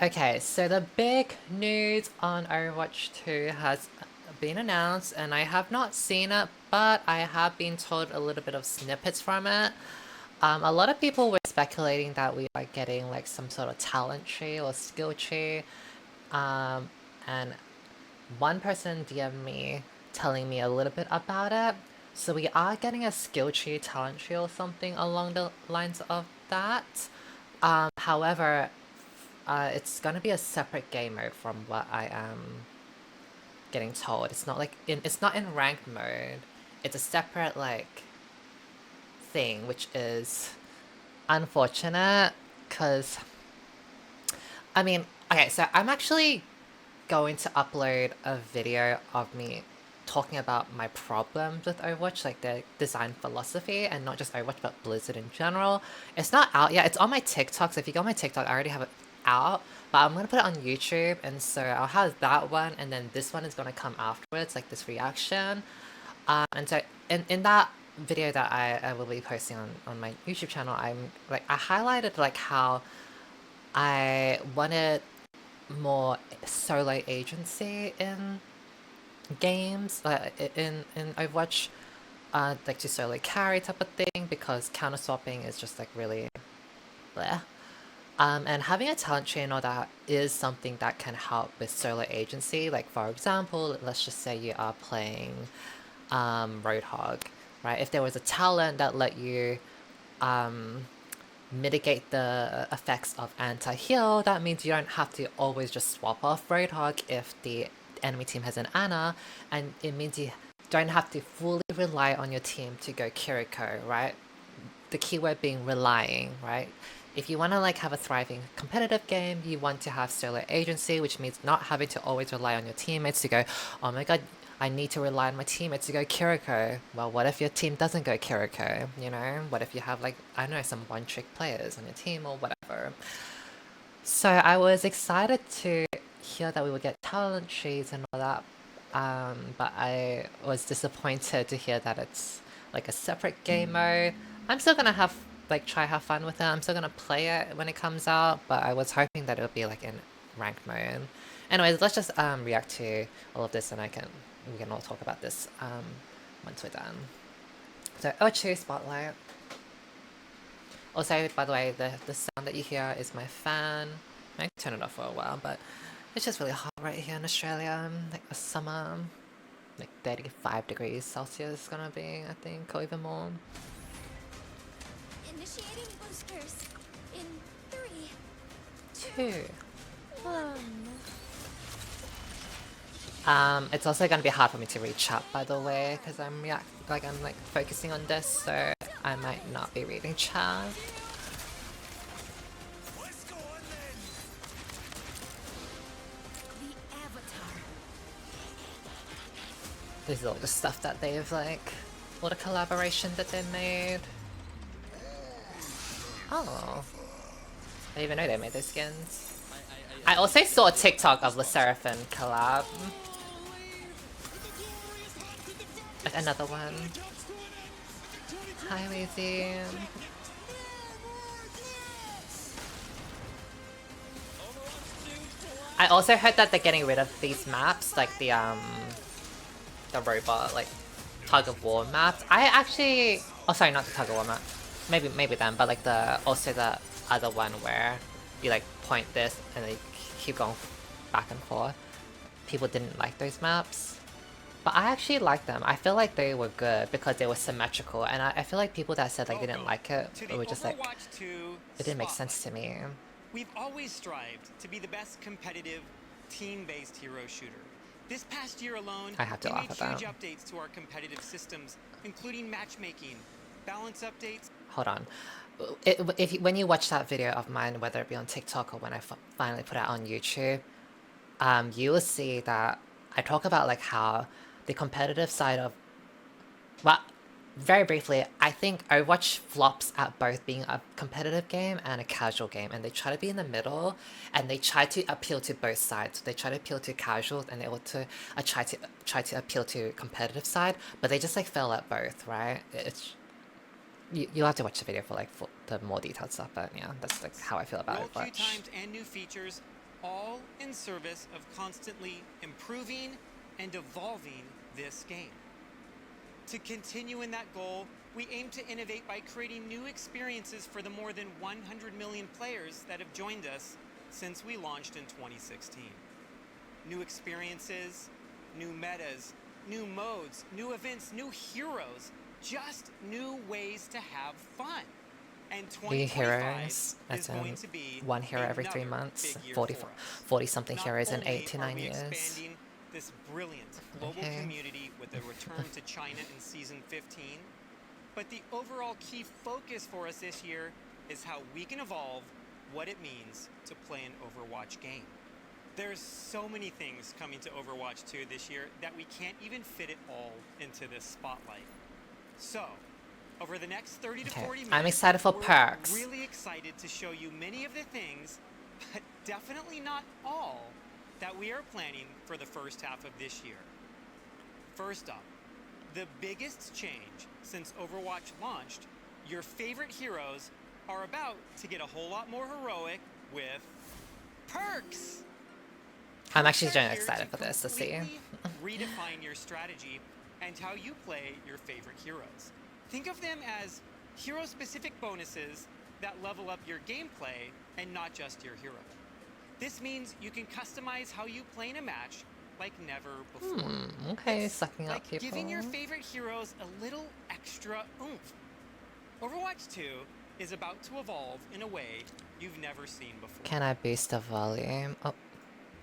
Okay, so the big news on Overwatch 2 has been announced, and I have not seen it, but I have been told a little bit of snippets from it. A lot of people were speculating that we are getting like some sort of talent tree or skill tree, um, and one person DM'd me telling me a little bit about it. So we are getting a skill tree, talent tree, or something along the lines of that. However, it's gonna be a separate game mode from what I am getting told. It's not in ranked mode. It's a separate like thing, which is unfortunate because I mean, okay, so I'm actually going to upload a video of me talking about my problems with Overwatch, like the design philosophy, and not just Overwatch, but Blizzard in general. It's not out yet. It's on my TikTok, so if you go on my TikTok, I already have it out, but I'm gonna put it on YouTube, and so I'll have that one, and then this one is gonna come afterwards, like this reaction. And so in that video that I will be posting on my YouTube channel, I highlighted like how I wanted more solo agency in games, in Overwatch, like to solo carry type of thing, because counter swapping is just like really bleh. And having a talent tree and all that is something that can help with solo agency. Like for example, let's just say you are playing Roadhog, right? If there was a talent that let you mitigate the effects of anti-heal, that means you don't have to always just swap off Roadhog if the enemy team has an Ana, and it means you don't have to fully rely on your team to go Kiriko, right? The keyword being relying, right? If you want to like have a thriving competitive game, you want to have solo agency, which means not having to always rely on your teammates to go, oh my god, I need to rely on my teammates to go Kiriko. Well, what if your team doesn't go Kiriko, you know? What if you have like, I don't know, some one-trick players on your team or whatever? So I was excited to hear that we would get talent trees and all that, but I was disappointed to hear that it's like a separate game mode. I'm still gonna try have fun with it. I'm still gonna play it when it comes out, but I was hoping that it would be like in ranked mode. Anyways, let's just react to all of this, and we can all talk about this once we're done. So O2 Spotlight. Also, by the way, the sound that you hear is my fan. I might turn it off for a while, but it's just really hot right here in Australia. Like the summer, like 35 degrees Celsius is gonna be, I think, or even more. Initiating boosters in 3, 2. 1. It's also gonna be hard for me to read chat, by the way, because I'm focusing on this, so I might not be reading chat. The Avatar. This is all the stuff that they've all the collaboration that they made. Oh, I didn't even know they made those skins. I also saw a TikTok of the Seraphim collab. Like another one. Hi, Lazy. I also heard that they're getting rid of these maps, like the robot, like, tug of war maps. I actually, oh sorry, not the tug of war map. Maybe them, but like also the other one where you like point this and they keep going back and forth. People didn't like those maps. But I actually like them. I feel like they were good because they were symmetrical, and I feel like people that said like they didn't like it were just like, it didn't make sense to me. We've always strived to be the best competitive, team-based hero shooter. This past year alone, I have to we laugh made at huge that. updates to our competitive systems, including matchmaking, balance updates. Hold on. When you watch that video of mine, whether it be on TikTok or when I finally put it on YouTube, you will see that I talk about like how the competitive side of, well, very briefly, I think Overwatch flops at both being a competitive game and a casual game, and they try to be in the middle, and they try to appeal to both sides. They try to appeal to casuals, and they also try to appeal to competitive side, but they just like fail at both, right? It's you'll have to watch the video for like for the more detailed stuff, but yeah, that's like how I feel about Roll queue Overwatch. times and new features, all in service of constantly improving and evolving this game. To continue in that goal, we aim to innovate by creating new experiences for the more than 100 million players that have joined us since we launched in 2016. New experiences, new metas, new modes, new events, new heroes, just new ways to have fun. And New 2025 heroes, is as going in to be 1 hero every 3 another months, big year 40, for us. 40 something Not heroes in only 8 to are 9 we years. expanding this brilliant global Okay. community with a return to China in season 15, but the overall key focus for us this year is how we can evolve what it means to play an Overwatch game. There's so many things coming to Overwatch 2 this year that we can't even fit it all into this spotlight. So, over the next 30 to 40 minutes, I'm excited for we're perks. really excited to show you many of the things, but definitely not all, that we are planning for the first half of this year. First up, the biggest change since Overwatch launched, your favorite heroes are about to get a whole lot more heroic with perks. I'm actually Perks are really here excited for this to see. completely redefine your strategy and how you play your favorite heroes. Think of them as hero-specific bonuses that level up your gameplay and not just your hero. This means you can customize how you play in a match like never before. Okay, It's sucking like up people. giving your favorite heroes a little extra oomph. Overwatch 2 is about to evolve in a way you've never seen before. Can I boost the volume? Oh,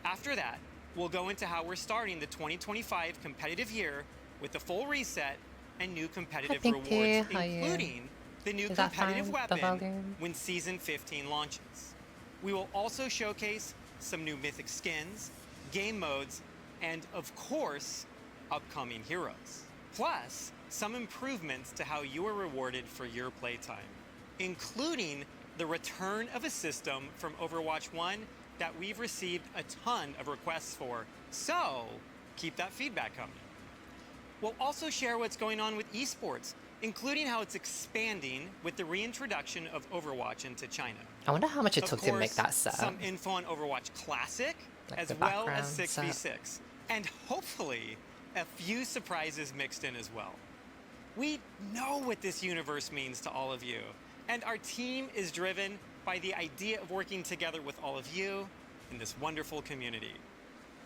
After that, we'll go into how we're starting the 2025 competitive year with a full reset and new competitive Pinky. rewards, How are you? including the new Is that competitive fine, the weapon volume? when Season 15 launches. We will also showcase some new mythic skins, game modes, and of course, upcoming heroes. Plus, some improvements to how you are rewarded for your playtime, including the return of a system from Overwatch 1 that we've received a ton of requests for, so keep that feedback coming. We'll also share what's going on with Esports, including how it's expanding with the reintroduction of Overwatch into China. I wonder how much it Of took to make course, that set. some info on Overwatch Classic, Like as the well as background 6v6. And hopefully, a few surprises mixed in as well. We know what this universe means to all of you, and our team is driven by the idea of working together with all of you in this wonderful community.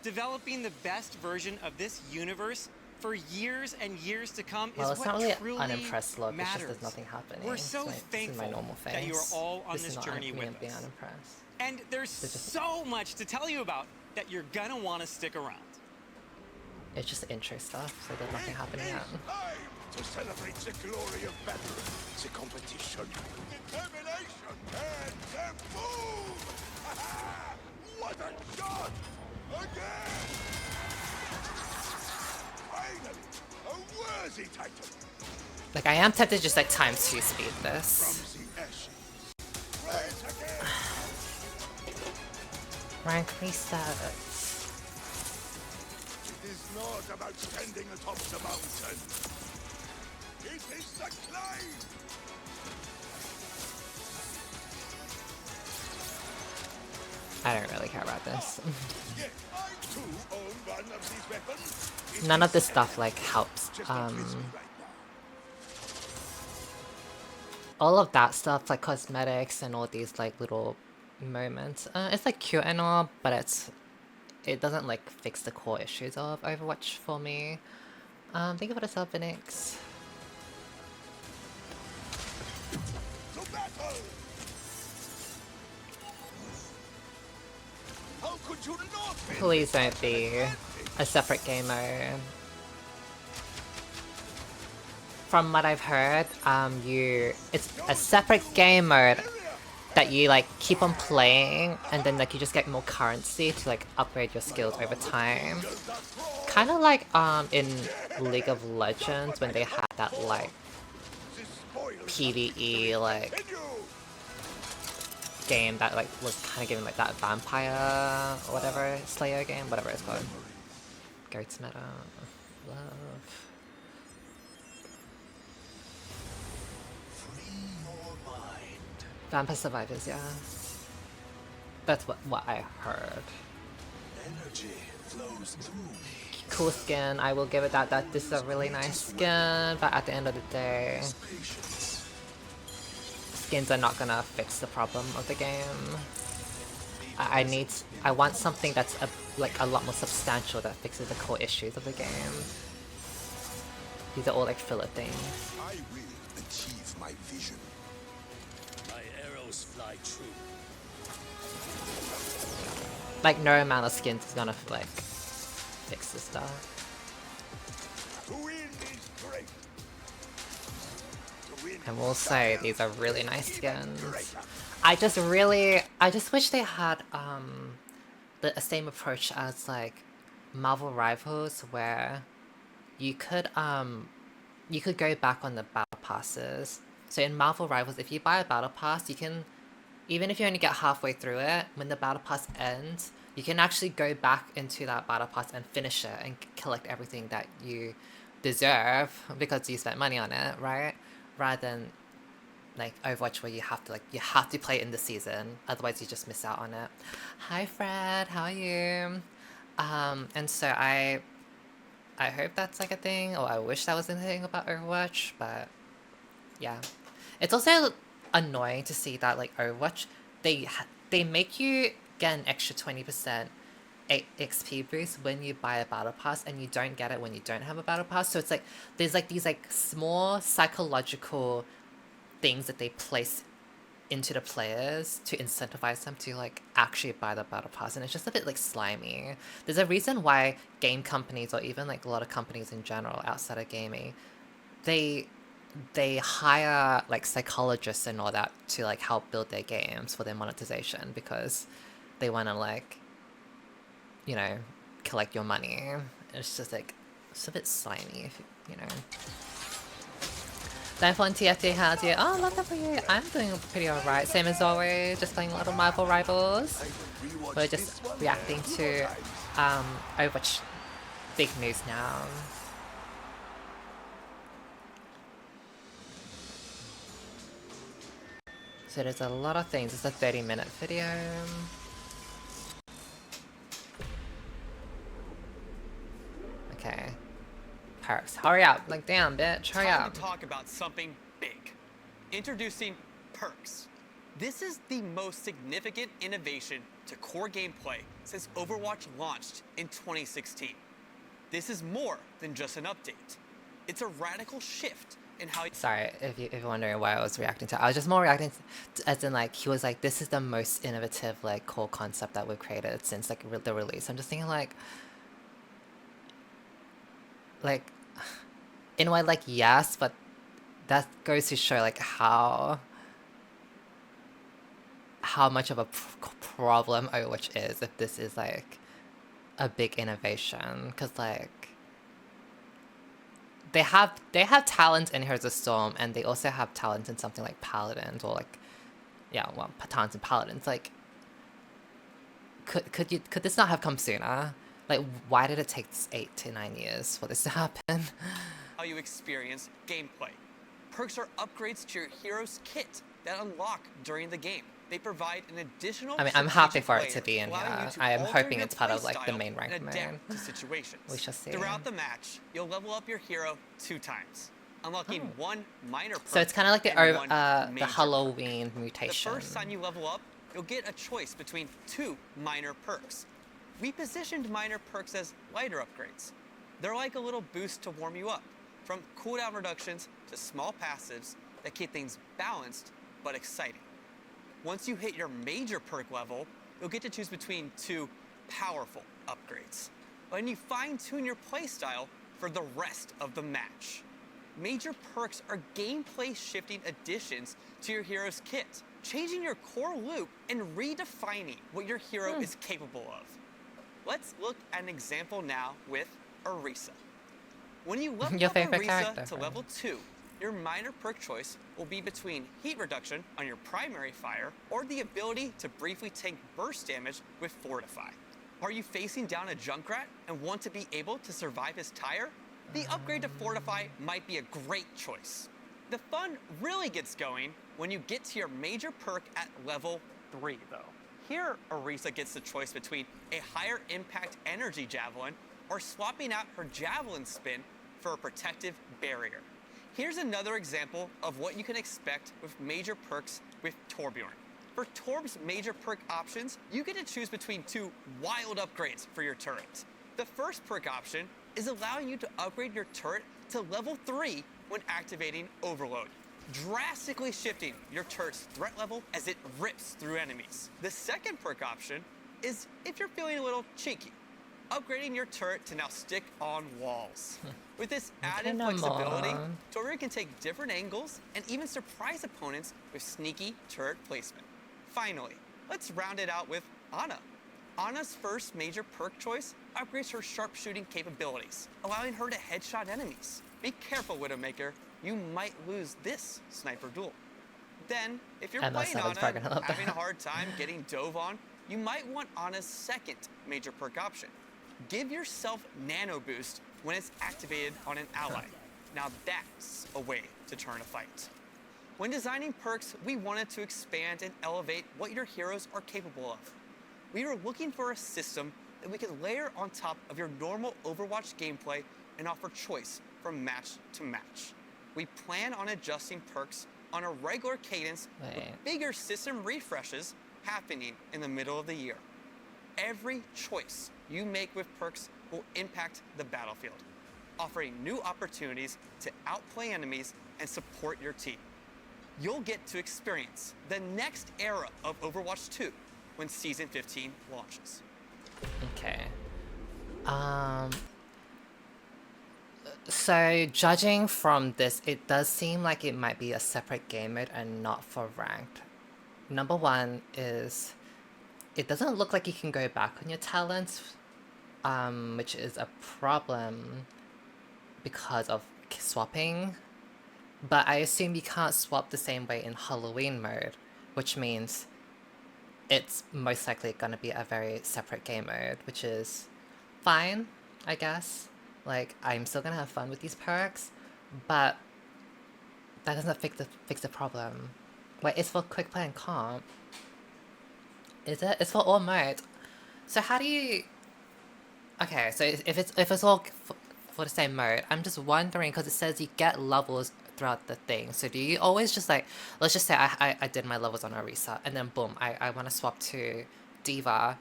Developing the best version of this universe for years and years to come Well, is it's what not really truly unimpressed look, it's just matters. there's nothing happening. We're so This is thankful my normal face. that you are all on this is not journey me with being us. unimpressed. And there's It's just- so much to tell you about that you're gonna want to stick around. It's just intro stuff, so there's nothing happening yet. Time to celebrate the glory of battle, the competition, determination, and the move! What a shot! Again! Finally, a worthy title Like, I am tempted to just like times 2 speed this. from the ashes. Rise again! Rank reset. It is not about standing atop the mountain. It is the climb! I don't really care about this. Yes, I too own one of these weapons. It None is of this stuff like helps. just not with me right now. All of that stuff, like cosmetics and all these like little moments, it's like cute and all, but it doesn't like fix the core issues of Overwatch for me. Thank you for the sub, Phoenix. To battle! How could you not be? Please don't be a separate game mode. From what I've heard, it's a separate game mode that you like keep on playing, and then like you just get more currency to like upgrade your skills over time. Kind of like in League of Legends when they had that like PvE like Continue! game that like was kind of giving like that vampire or whatever Slayer game, whatever it's called. Goats meta, love. Vampire Survivors, yeah. That's what I heard. Energy flows through me. Cool skin, I will give it that this is a really nice skin, but at the end of the day, Patience. skins are not gonna fix the problem of the game. I want something that's like a lot more substantial that fixes the core issues of the game. These are all like filler things. I will achieve my vision. My arrows fly true. Like no amount of skins is gonna like fix this stuff. To win is great. To win I will say these are really nice skins. greater. I just wish they had the same approach as like Marvel Rivals, where you could go back on the battle passes. So in Marvel Rivals, if you buy a battle pass, you can, even if you only get halfway through it, when the battle pass ends, you can actually go back into that battle pass and finish it and collect everything that you deserve because you spent money on it, right? Rather than like Overwatch where you have to play it in the season, otherwise you just miss out on it. Hi Fred, how are you? And so I hope that's like a thing, or I wish that was a thing about Overwatch, but yeah. It's also annoying to see that like Overwatch, they make you get an extra 20% XP boost when you buy a battle pass, and you don't get it when you don't have a battle pass. So it's like there's like these like small psychological things that they place into the players to incentivize them to like actually buy the battle pass, and it's just a bit like slimy. There's a reason why game companies, or even like a lot of companies in general outside of gaming, they hire like psychologists and all that to like help build their games for their monetization, because they want to like, you know, collect your money. It's just like, it's a bit slimy, if you know. Downfall TFT, how's you? Oh, love that for you. I'm doing pretty alright. Same as always, just playing a lot of Marvel Rivals. We're just reacting to Overwatch big news now. So there's a lot of things. It's a 30-minute video. Okay. Perks. Hurry up. Like, damn, bitch. Hurry Time up. to talk about something big. Introducing perks. This is the most significant innovation to core gameplay since Overwatch launched in 2016. This is more than just an update. It's a radical shift in how... Sorry if you're wondering why I was reacting to it. I was just more reacting to, as in like, he was like, this is the most innovative like core concept that we've created since like the release. I'm just thinking like, in a way, like, yes, but that goes to show like how much of a problem Overwatch is if this is like a big innovation, because like they have talent in Heroes of Storm, and they also have talent in something like Paladins, or like, yeah, well, talent in Paladins. Like, could this not have come sooner? Like, why did it take 8 to 9 years for this to happen? How you experience gameplay. Perks are upgrades to your hero's kit that unlock during the game. They provide an additional... I mean, I'm happy strategic for it to layer, be in allowing here. you to I am alter hoping your it's part of like the playstyle main rank and mode. adapt to situations. We shall see. Throughout the match, you'll level up your hero 2 times, unlocking 1 minor perk. So it's kind of like and 1 the major Halloween perk. mutation. The first time you level up, you'll get a choice between 2 minor perks. We positioned minor perks as lighter upgrades. They're like a little boost to warm you up, from cooldown reductions to small passives that keep things balanced but exciting. Once you hit your major perk level, you'll get to choose between 2 powerful upgrades, and you fine-tune your playstyle for the rest of the match. Major perks are gameplay-shifting additions to your hero's kit, changing your core loop and redefining what your hero is capable of. Let's look at an example now with Orisa. When you level Your up favorite Orisa character, to Fred. level 2, your minor perk choice will be between heat reduction on your primary fire or the ability to briefly tank burst damage with Fortify. Are you facing down a Junkrat and want to be able to survive his tire? The upgrade to Fortify might be a great choice. The fun really gets going when you get to your major perk at level 3, though. Here, Orisa gets the choice between a higher impact energy javelin or swapping out her javelin spin for a protective barrier. Here's another example of what you can expect with major perks with Torbjorn. For Torb's major perk options, you get to choose between 2 wild upgrades for your turret. The first perk option is allowing you to upgrade your turret to level 3 when activating Overload, drastically shifting your turret's threat level as it rips through enemies. The second perk option is if you're feeling a little cheeky, upgrading your turret to now stick on walls. With this added flexibility, Torbjorn can take different angles and even surprise opponents with sneaky turret placement. Finally, let's round it out with Ana. Ana's first major perk choice upgrades her sharpshooting capabilities, allowing her to headshot enemies. Be careful, Widowmaker, you might lose this sniper duel. Then, if you're playing Ana and having a hard time getting dove on, you might want Ana's second major perk option. Give yourself Nano Boost when it's activated on an ally. Now that's a way to turn a fight. When designing perks, we wanted to expand and elevate what your heroes are capable of. We were looking for a system that we could layer on top of your normal Overwatch gameplay and offer choice from match to match. We plan on adjusting perks on a regular cadence with bigger system refreshes happening in the middle of the year. Every choice you make with perks will impact the battlefield, offering new opportunities to outplay enemies and support your team. You'll get to experience the next era of Overwatch 2 when Season 15 launches. Okay. So judging from this, it does seem like it might be a separate game mode and not for ranked. Number one is, it doesn't look like you can go back on your talents, which is a problem because of swapping. But I assume you can't swap the same way in Halloween mode, which means it's most likely gonna be a very separate game mode, which is fine, I guess. Like, I'm still gonna have fun with these perks, but that doesn't fix the problem. Wait, it's for quick play and comp. Is it? It's for all modes. So how do you... Okay, so if it's all for the same mode, I'm just wondering, because it says you get levels throughout the thing. So do you always just like, let's just say I did my levels on Orisa, and then boom, I want to swap to Diva.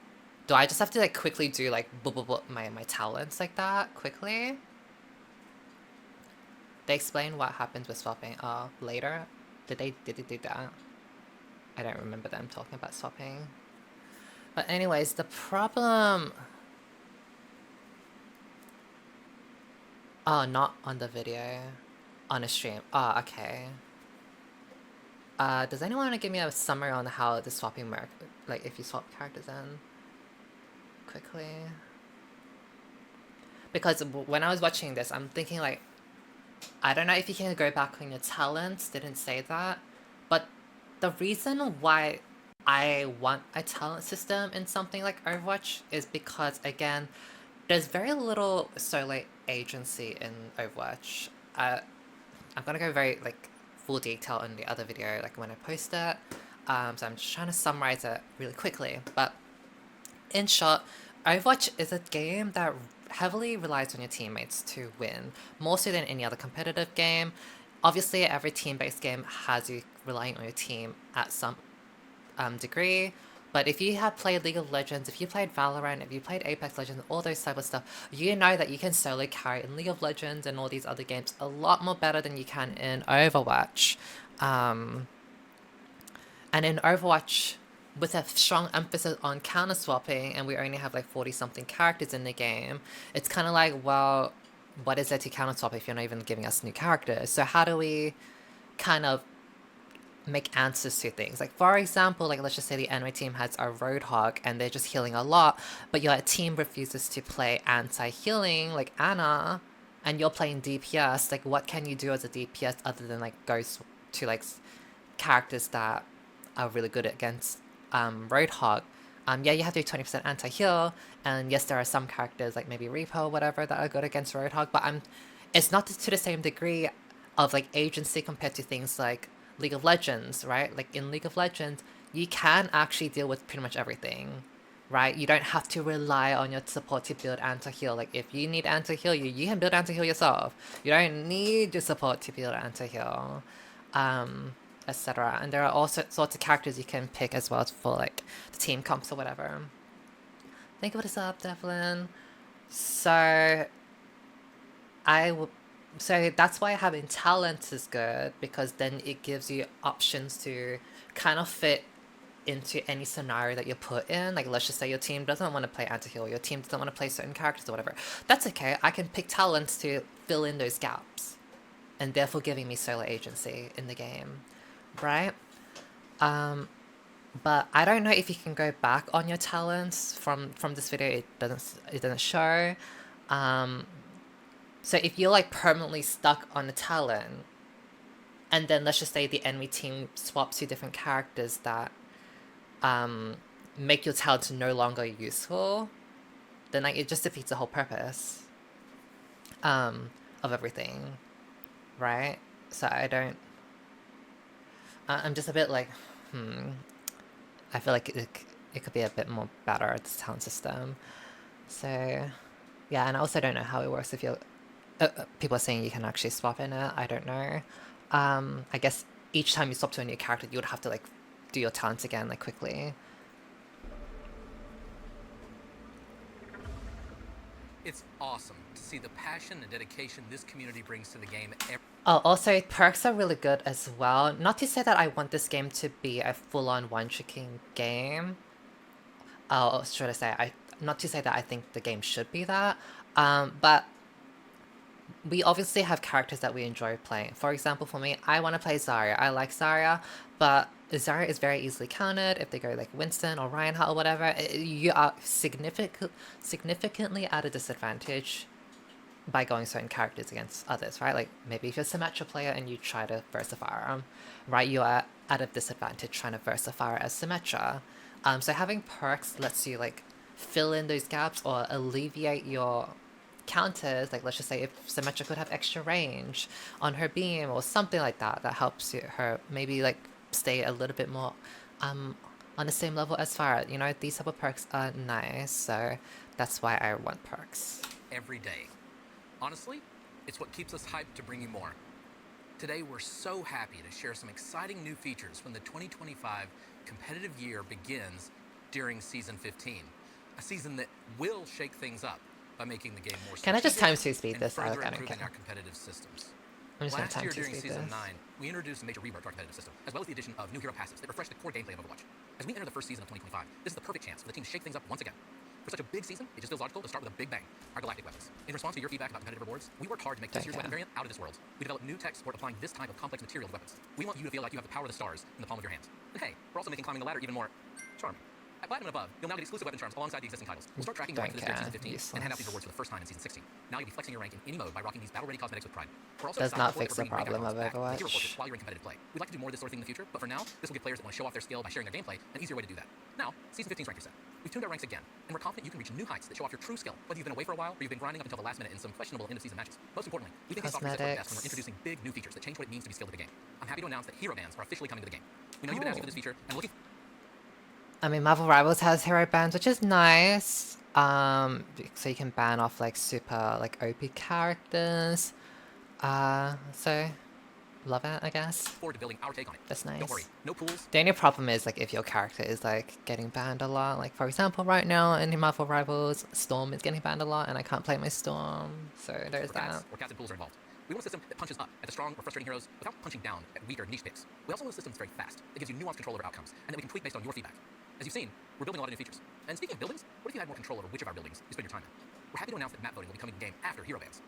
Do I just have to like quickly do like my talents like that quickly? They explain what happens with swapping later. Did they do that? I don't remember them talking about swapping. But anyways, the problem... Oh, not on the video. On a stream. Oh, okay. Does anyone want to give me a summary on how the swapping works? Like, if you swap characters in? Quickly. Because when I was watching this, I'm thinking like, I don't know if you can go back on your talents, didn't say that. But the reason why I want a talent system in something like Overwatch is because, again, there's very little solo agency in Overwatch. I'm gonna go very like full detail in the other video, like when I post it. So I'm just trying to summarize it really quickly. But in short, Overwatch is a game that heavily relies on your teammates to win, more so than any other competitive game. Obviously, every team-based game has you relying on your team at some degree. But if you have played League of Legends, if you played Valorant, if you played Apex Legends, all those type of stuff, you know that you can solo carry in League of Legends and all these other games a lot more better than you can in Overwatch. And in Overwatch, with a strong emphasis on counter swapping, and we only have like 40-something characters in the game, it's kind of like, well, what is there to counter swap if you're not even giving us new characters? So how do we kind of make answers to things? Like, for example, like let's just say the enemy team has a Roadhog and they're just healing a lot, but your team refuses to play anti-healing like Ana, and you're playing DPS. Like, what can you do as a DPS other than like go to like characters that are really good against Roadhog? Yeah, you have to do 20% anti-heal, and yes, there are some characters like maybe Repo or whatever that are good against Roadhog, but it's not to the same degree of like agency compared to things like League of Legends, right? Like in League of Legends, you can actually deal with pretty much everything, right? You don't have to rely on your support to build anti-heal. Like if you need anti-heal, you can build anti-heal yourself. You don't need your support to build anti-heal, etc. And there are all sorts of characters you can pick as well for like the team comps or whatever. Thank you for the sub, Devlin. So so that's why having talents is good, because then it gives you options to kind of fit into any scenario that you put in. Like let's just say your team doesn't want to play anti-heal, your team doesn't want to play certain characters or whatever. That's okay. I can pick talents to fill in those gaps, and therefore giving me solo agency in the game, right? But I don't know if you can go back on your talents from this video. It doesn't show. So if you're like permanently stuck on a talent, and then let's just say the enemy team swaps you different characters that make your talent no longer useful, then like it just defeats the whole purpose of everything, right? So I don't. I'm just a bit like, I feel like it could be a bit more better at this talent system. So yeah, and I also don't know how it works if you're. People are saying you can actually swap in it. I don't know. I guess each time you swap to a new character, you would have to like do your talents again like quickly. It's awesome to see the passion and dedication this community brings to the game. Oh, also perks are really good as well. Not to say that I want this game to be a full-on one-tricking game. Oh, should I say not to say that I think the game should be that. But we obviously have characters that we enjoy playing. For example, for me, I want to play Zarya. I like Zarya, but Zarya is very easily countered. If they go like Winston or Reinhardt or whatever, you are significantly at a disadvantage by going certain characters against others, right? Like maybe if you're a Symmetra player and you try to Versify, right? You are at a disadvantage trying to Versify as Symmetra. So having perks lets you like fill in those gaps or alleviate your counters. Like let's just say if Symmetra could have extra range on her beam or something like that, that helps her maybe like stay a little bit more on the same level as Farah. You know, these type of perks are nice, so that's why I want perks. Every day. Honestly, it's what keeps us hyped to bring you more. Today, we're so happy to share some exciting new features when the 2025 competitive year begins during Season 15. A season that will shake things up by making the game more Can I just strategic time speed and this? further I don't improving care. our competitive systems. I'm just gonna Last time year to during speed Season this. 9, we introduced a major rework to our competitive system, as well as the addition of new hero passives that refresh the core gameplay of Overwatch. As we enter the first season of 2025, this is the perfect chance for the team to shake things up once again. For such a big season, it just feels logical to start with a big bang, our galactic weapons. In response to your feedback about competitive rewards, we worked hard to make this year's weapon variant out of this world. We developed new tech support applying this type of complex material to weapons. We want you to feel like you have the power of the stars in the palm of your hands. And hey, we're also making climbing the ladder even more charming. At Platinum and above, you'll now get exclusive weapon charms alongside the existing titles. We'll start tracking your rank for this year Season 15 and hand out these rewards for the first time in Season 16. Now you'll be flexing your rank in any mode by rocking these battle-ready cosmetics with pride. We're also Does not fix the problem of Overwatch. Overwatch. While you're in competitive play. We'd like to do more of this sort of thing in the future, but for now, this will give players that want to show off their skill by sharing their gameplay an easier way to do that. Now, Season 15's rank reset. We've tuned our ranks again, and we're confident you can reach new heights that show off your true skill, whether you've been away for a while or you've been grinding up until the last minute in some questionable end-of-season matches. Most importantly, we think these software resets work best when we're introducing big new features that change what it means to be skilled at the game. I'm happy to announce that hero bans are officially coming to the game. We know you've been asking for this feature, and looking. I mean, Marvel Rivals has hero bans, which is nice. So you can ban off like super like OP characters. So love it, I guess. Forward to building our take on it. That's nice. Don't worry, no pools. The only problem is like if your character is like getting banned a lot. Like for example, right now in Marvel Rivals, Storm is getting banned a lot, and I can't play my Storm. So there's that. Or cats and pools are involved. We want a system that punches up at the strong or frustrating heroes without punching down at weaker niche picks. We also want a system that's very fast, that gives you nuanced control over outcomes, and that we can tweak based on your feedback. As you've seen, we're building a lot of new features. And speaking of buildings, what if you had more control over which of our buildings you spend your time in? We're happy to announce that map voting will be coming to the game after hero bans.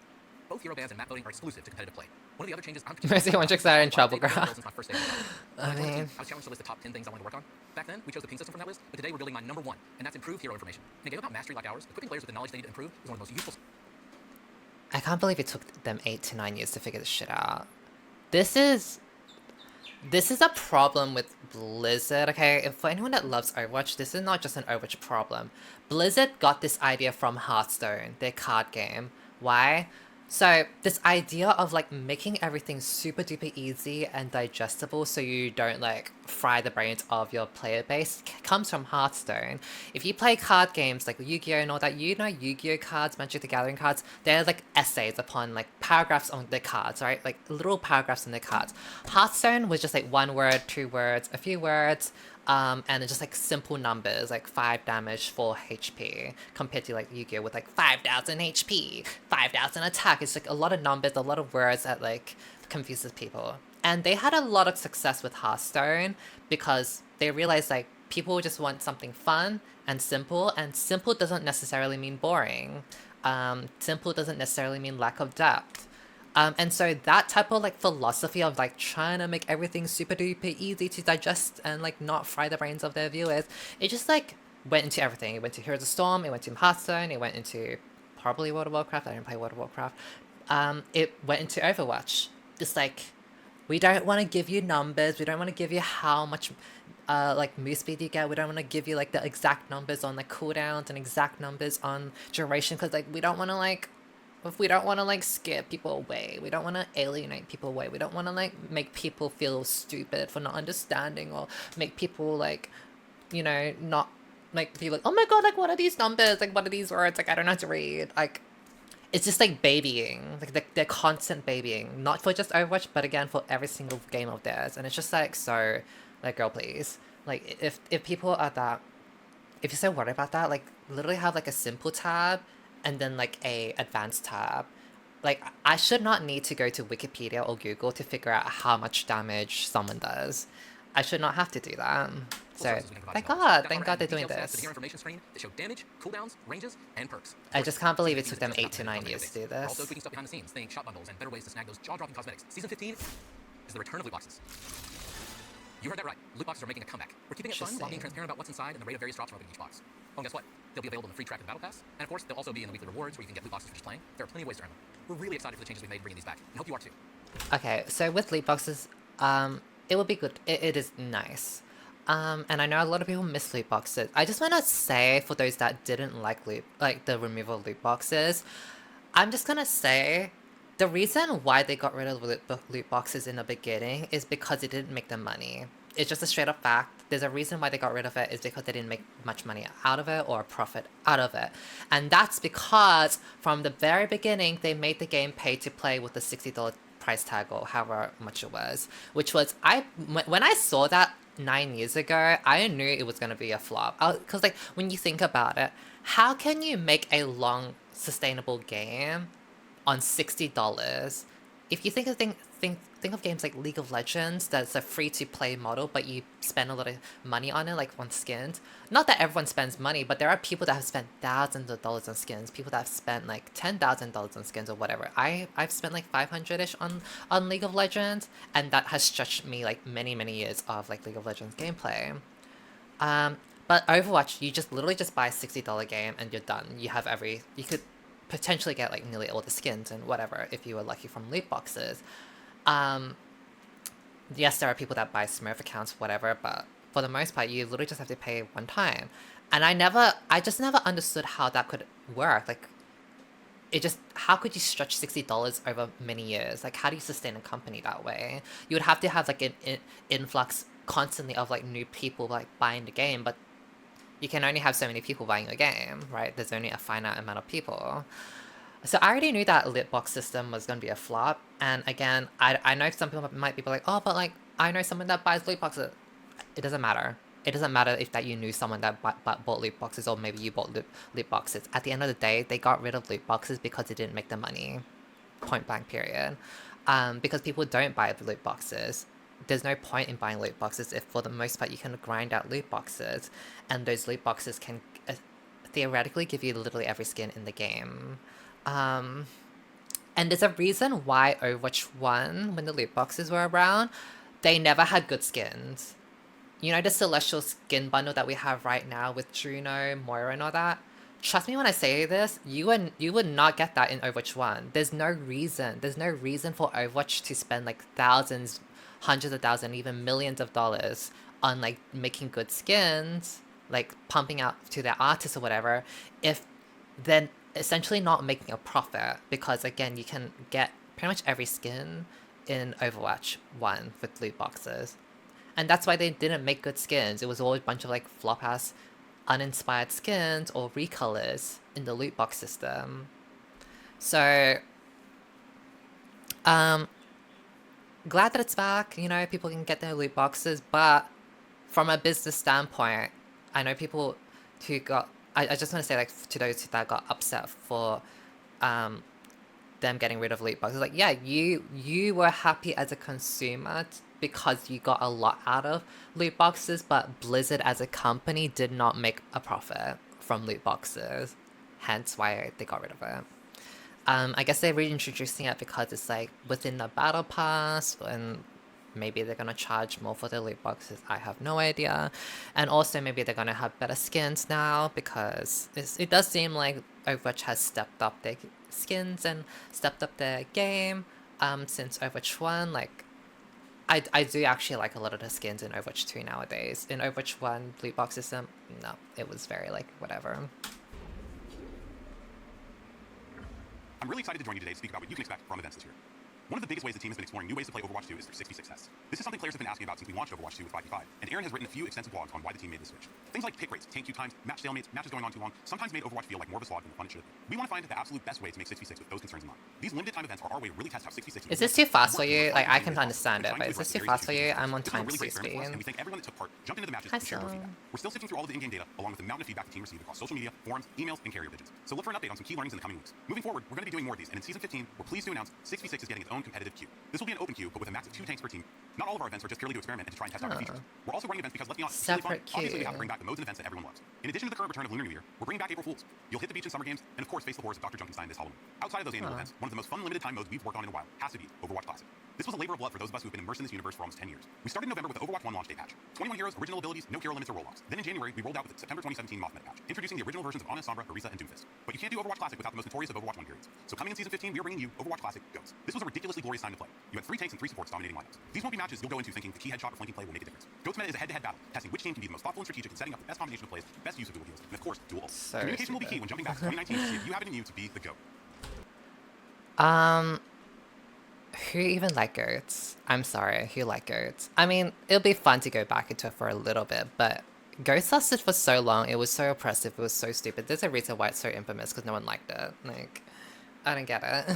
Both hero bans and map voting are exclusive to competitive play. One of the other changes I'm Mercy one chicks are in trouble, girl. Since my first day I mean, I was challenged to list the top 10 things I wanted to work on. Back then, we chose the ping system from that list, but today we're building my number one, and that's improved hero information. In a game about mastery like ours, equipping players with the knowledge they need to improve is one of the most useful. I can't believe it took them 8 to 9 years to figure this shit out. This is a problem with Blizzard, okay? If for anyone that loves Overwatch, this is not just an Overwatch problem. Blizzard got this idea from Hearthstone, their card game. Why? So this idea of like making everything super duper easy and digestible so you don't like fry the brains of your player base comes from Hearthstone. If you play card games like Yu-Gi-Oh and all that, you know Yu-Gi-Oh cards, Magic the Gathering cards, they're like essays upon like paragraphs on the cards, right? Like little paragraphs on the cards. Hearthstone was just like one word, two words, a few words, and it's just like simple numbers, like 5 damage, 4 HP, compared to like Yu-Gi-Oh with like 5,000 HP, 5,000 attack. It's like a lot of numbers, a lot of words that like confuses people. And they had a lot of success with Hearthstone because they realized like people just want something fun and simple doesn't necessarily mean boring. Simple doesn't necessarily mean lack of depth. And so that type of like philosophy of like trying to make everything super duper easy to digest and like not fry the brains of their viewers, it just like went into everything. It went to Heroes of Storm, it went to Hearthstone, it went into probably World of Warcraft. I didn't play World of Warcraft. It went into Overwatch. Just like, we don't want to give you numbers. We don't want to give you how much like move speed you get. We don't want to give you like the exact numbers on like cooldowns and exact numbers on duration because like we don't want to like if we don't want to like scare people away, we don't want to alienate people away, we don't want to like make people feel stupid for not understanding or make people like, you know, not like be like, oh my god, like what are these numbers, like what are these words, like I don't know how to read. Like it's just like babying, like they're constant babying, not for just Overwatch but again for every single game of theirs. And it's just like, so like girl please, like if people are that, if you're so worried about that, like literally have like a simple tab and then like a advanced tab. Like I should not need to go to Wikipedia or Google to figure out how much damage someone does. I should not have to do that. So thank God they're doing this. Information screen that show damage, cooldowns, ranges, and perks. I just can't believe it took them 8 to 9 years to do We're also this. tweaking stuff behind the scenes, things, shop bundles, and better ways to snag those jaw-dropping cosmetics. Season 15 is the return of loot boxes. You heard that right. Loot boxes are making a comeback. We're keeping it fun while being transparent about what's inside and the rate of various drops from opening each box. Oh, and guess what? They'll be available in the free track of the Battle Pass, and of course, they'll also be in the weekly rewards where you can get loot boxes for just playing. There are plenty of ways to earn them. We're really excited for the changes we've made bringing these back, and hope you are too. Okay, so with loot boxes, it will be good. It is nice. And I know a lot of people miss loot boxes. I just want to say for those that didn't like the removal of loot boxes, I'm just gonna say the reason why they got rid of loot boxes in the beginning is because it didn't make them money. It's just a straight up fact. There's a reason why they got rid of it is because they didn't make much money out of it or a profit out of it. And that's because from the very beginning, they made the game pay to play with the $60 price tag or however much it was, which was, when I saw that 9 years ago, I knew it was going to be a flop. Because like when you think about it, how can you make a long sustainable game on $60? If you think of games like League of Legends, that's a free-to-play model, but you spend a lot of money on it, like on skins. Not that everyone spends money, but there are people that have spent thousands of dollars on skins, people that have spent like $10,000 on skins or whatever. I've spent like 500-ish on League of Legends, and that has stretched me like many years of like League of Legends gameplay. But Overwatch, you just literally just buy a $60 game and you're done. You could potentially get like nearly all the skins and whatever if you were lucky from loot boxes. Yes, there are people that buy Smurf accounts, whatever, but for the most part, you literally just have to pay one time. And I just never understood how that could work. Like, how could you stretch $60 over many years? Like, how do you sustain a company that way? You would have to have like an influx constantly of like new people like buying the game, but you can only have so many people buying a game, right? There's only a finite amount of people. So I already knew that lit box system was going to be a flop. And again, I know some people might be like, oh, but like, I know someone that buys loot boxes. It doesn't matter. It doesn't matter if that you knew someone that bought loot boxes or maybe you bought loot boxes. At the end of the day, they got rid of loot boxes because it didn't make them money. Point blank period. Because people don't buy loot boxes. There's no point in buying loot boxes if for the most part you can grind out loot boxes. And those loot boxes can theoretically give you literally every skin in the game. And there's a reason why Overwatch 1, when the loot boxes were around, they never had good skins. You know the Celestial skin bundle that we have right now with Juno, Moira and all that? Trust me when I say this, you would not get that in Overwatch 1. There's no reason for Overwatch to spend like thousands, hundreds of thousands, even millions of dollars on like making good skins, like pumping out to their artists or whatever, if essentially not making a profit because again you can get pretty much every skin in Overwatch 1 with loot boxes. And that's why they didn't make good skins. It was all a bunch of like flop ass uninspired skins or recolors in the loot box system. So glad that it's back, you know, people can get their loot boxes, but from a business standpoint, I know people who got I just want to say like to those that got upset for them getting rid of loot boxes, like yeah, you were happy as a consumer because you got a lot out of loot boxes, but Blizzard as a company did not make a profit from loot boxes, hence why they got rid of it. I guess they're reintroducing it because it's like within the battle pass and maybe they're gonna charge more for the loot boxes, I have no idea. And also maybe they're gonna have better skins now because it does seem like Overwatch has stepped up their skins and stepped up their game since Overwatch 1. Like I do actually like a lot of the skins in Overwatch 2 nowadays. In Overwatch 1 loot box system, no, it was very like whatever. I'm really excited to join you today to speak about what you can expect from events this year. One of the biggest ways the team has been exploring new ways to play Overwatch 2 is through 6v6 tests. This is something players have been asking about since we launched Overwatch 2 with 5v5, and Aaron has written a few extensive blogs on why the team made this switch. Things like pick rates, tank queue times, match stalemates, matches going on too long, sometimes made Overwatch feel like more of a slog than the fun it should have been. We want to find the absolute best way to make 6v6 with those concerns in mind. These limited time events are our way to really test how 6v6 Is this too fast for you? Like, I can understand it, but is this too fast for you? I'm on time speed. speed. And we thank everyone that took part, jumped into the matches, and shared their feedback. We're still sifting through all of the in-game data, along with the mountain of feedback the team received across social media, forums, emails, and carrier pigeons. So look for an update on some key learnings in the coming weeks. Moving forward, we're going to be doing more of these, and in Season 15, we're pleased to announce 6v6 is getting its own competitive queue. This will be an open queue, but with a max of 2 tanks per team. Not all of our events are just purely to experiment and to try and test out new features. We're also running events because, let's be honest, it's really fun. Separate queue. Obviously, we have to bring back the modes and events that everyone loves. In addition to the current return of Lunar New Year, we're bringing back April Fools. You'll hit the beach in Summer Games, and of course, face the horrors of Dr. Junkenstein this Halloween. Outside of those annual events, one of the most fun limited time modes we've worked on in a while has to be Overwatch Classic. This was a labor of love for those of us who've been immersed in this universe for almost 10 years. We started in November with the Overwatch 1 launch day patch. 21 heroes, original abilities, no hero limits or roll-offs. Then in January, we rolled out with the September 2017 Moth meta patch, introducing the original versions of Ana, Sombra, Orisa, and Doomfist. But you can't do Overwatch Classic without the most notorious of Overwatch 1 periods. So coming in Season 15, we are bringing you Overwatch Classic Ghosts. This was a ridiculously glorious time to play. You had 3 tanks and 3 supports dominating lineups. These won't be matches you'll go into thinking the key headshot or flanking play will make a difference. Ghost meta is a head-to-head battle, testing which team can be the most thoughtful and strategic in setting up the best combination of plays, best use of dual heals, and of course, dual ults. So Communication will be key when jumping back to 2019 to see if you have it in you to be the GOAT. Who even like goats? I'm sorry, who like goats? I mean, it'll be fun to go back into it for a little bit, but Ghost lasted for so long, it was so oppressive, it was so stupid. There's a reason why it's so infamous, because no one liked it. Like, I don't get it.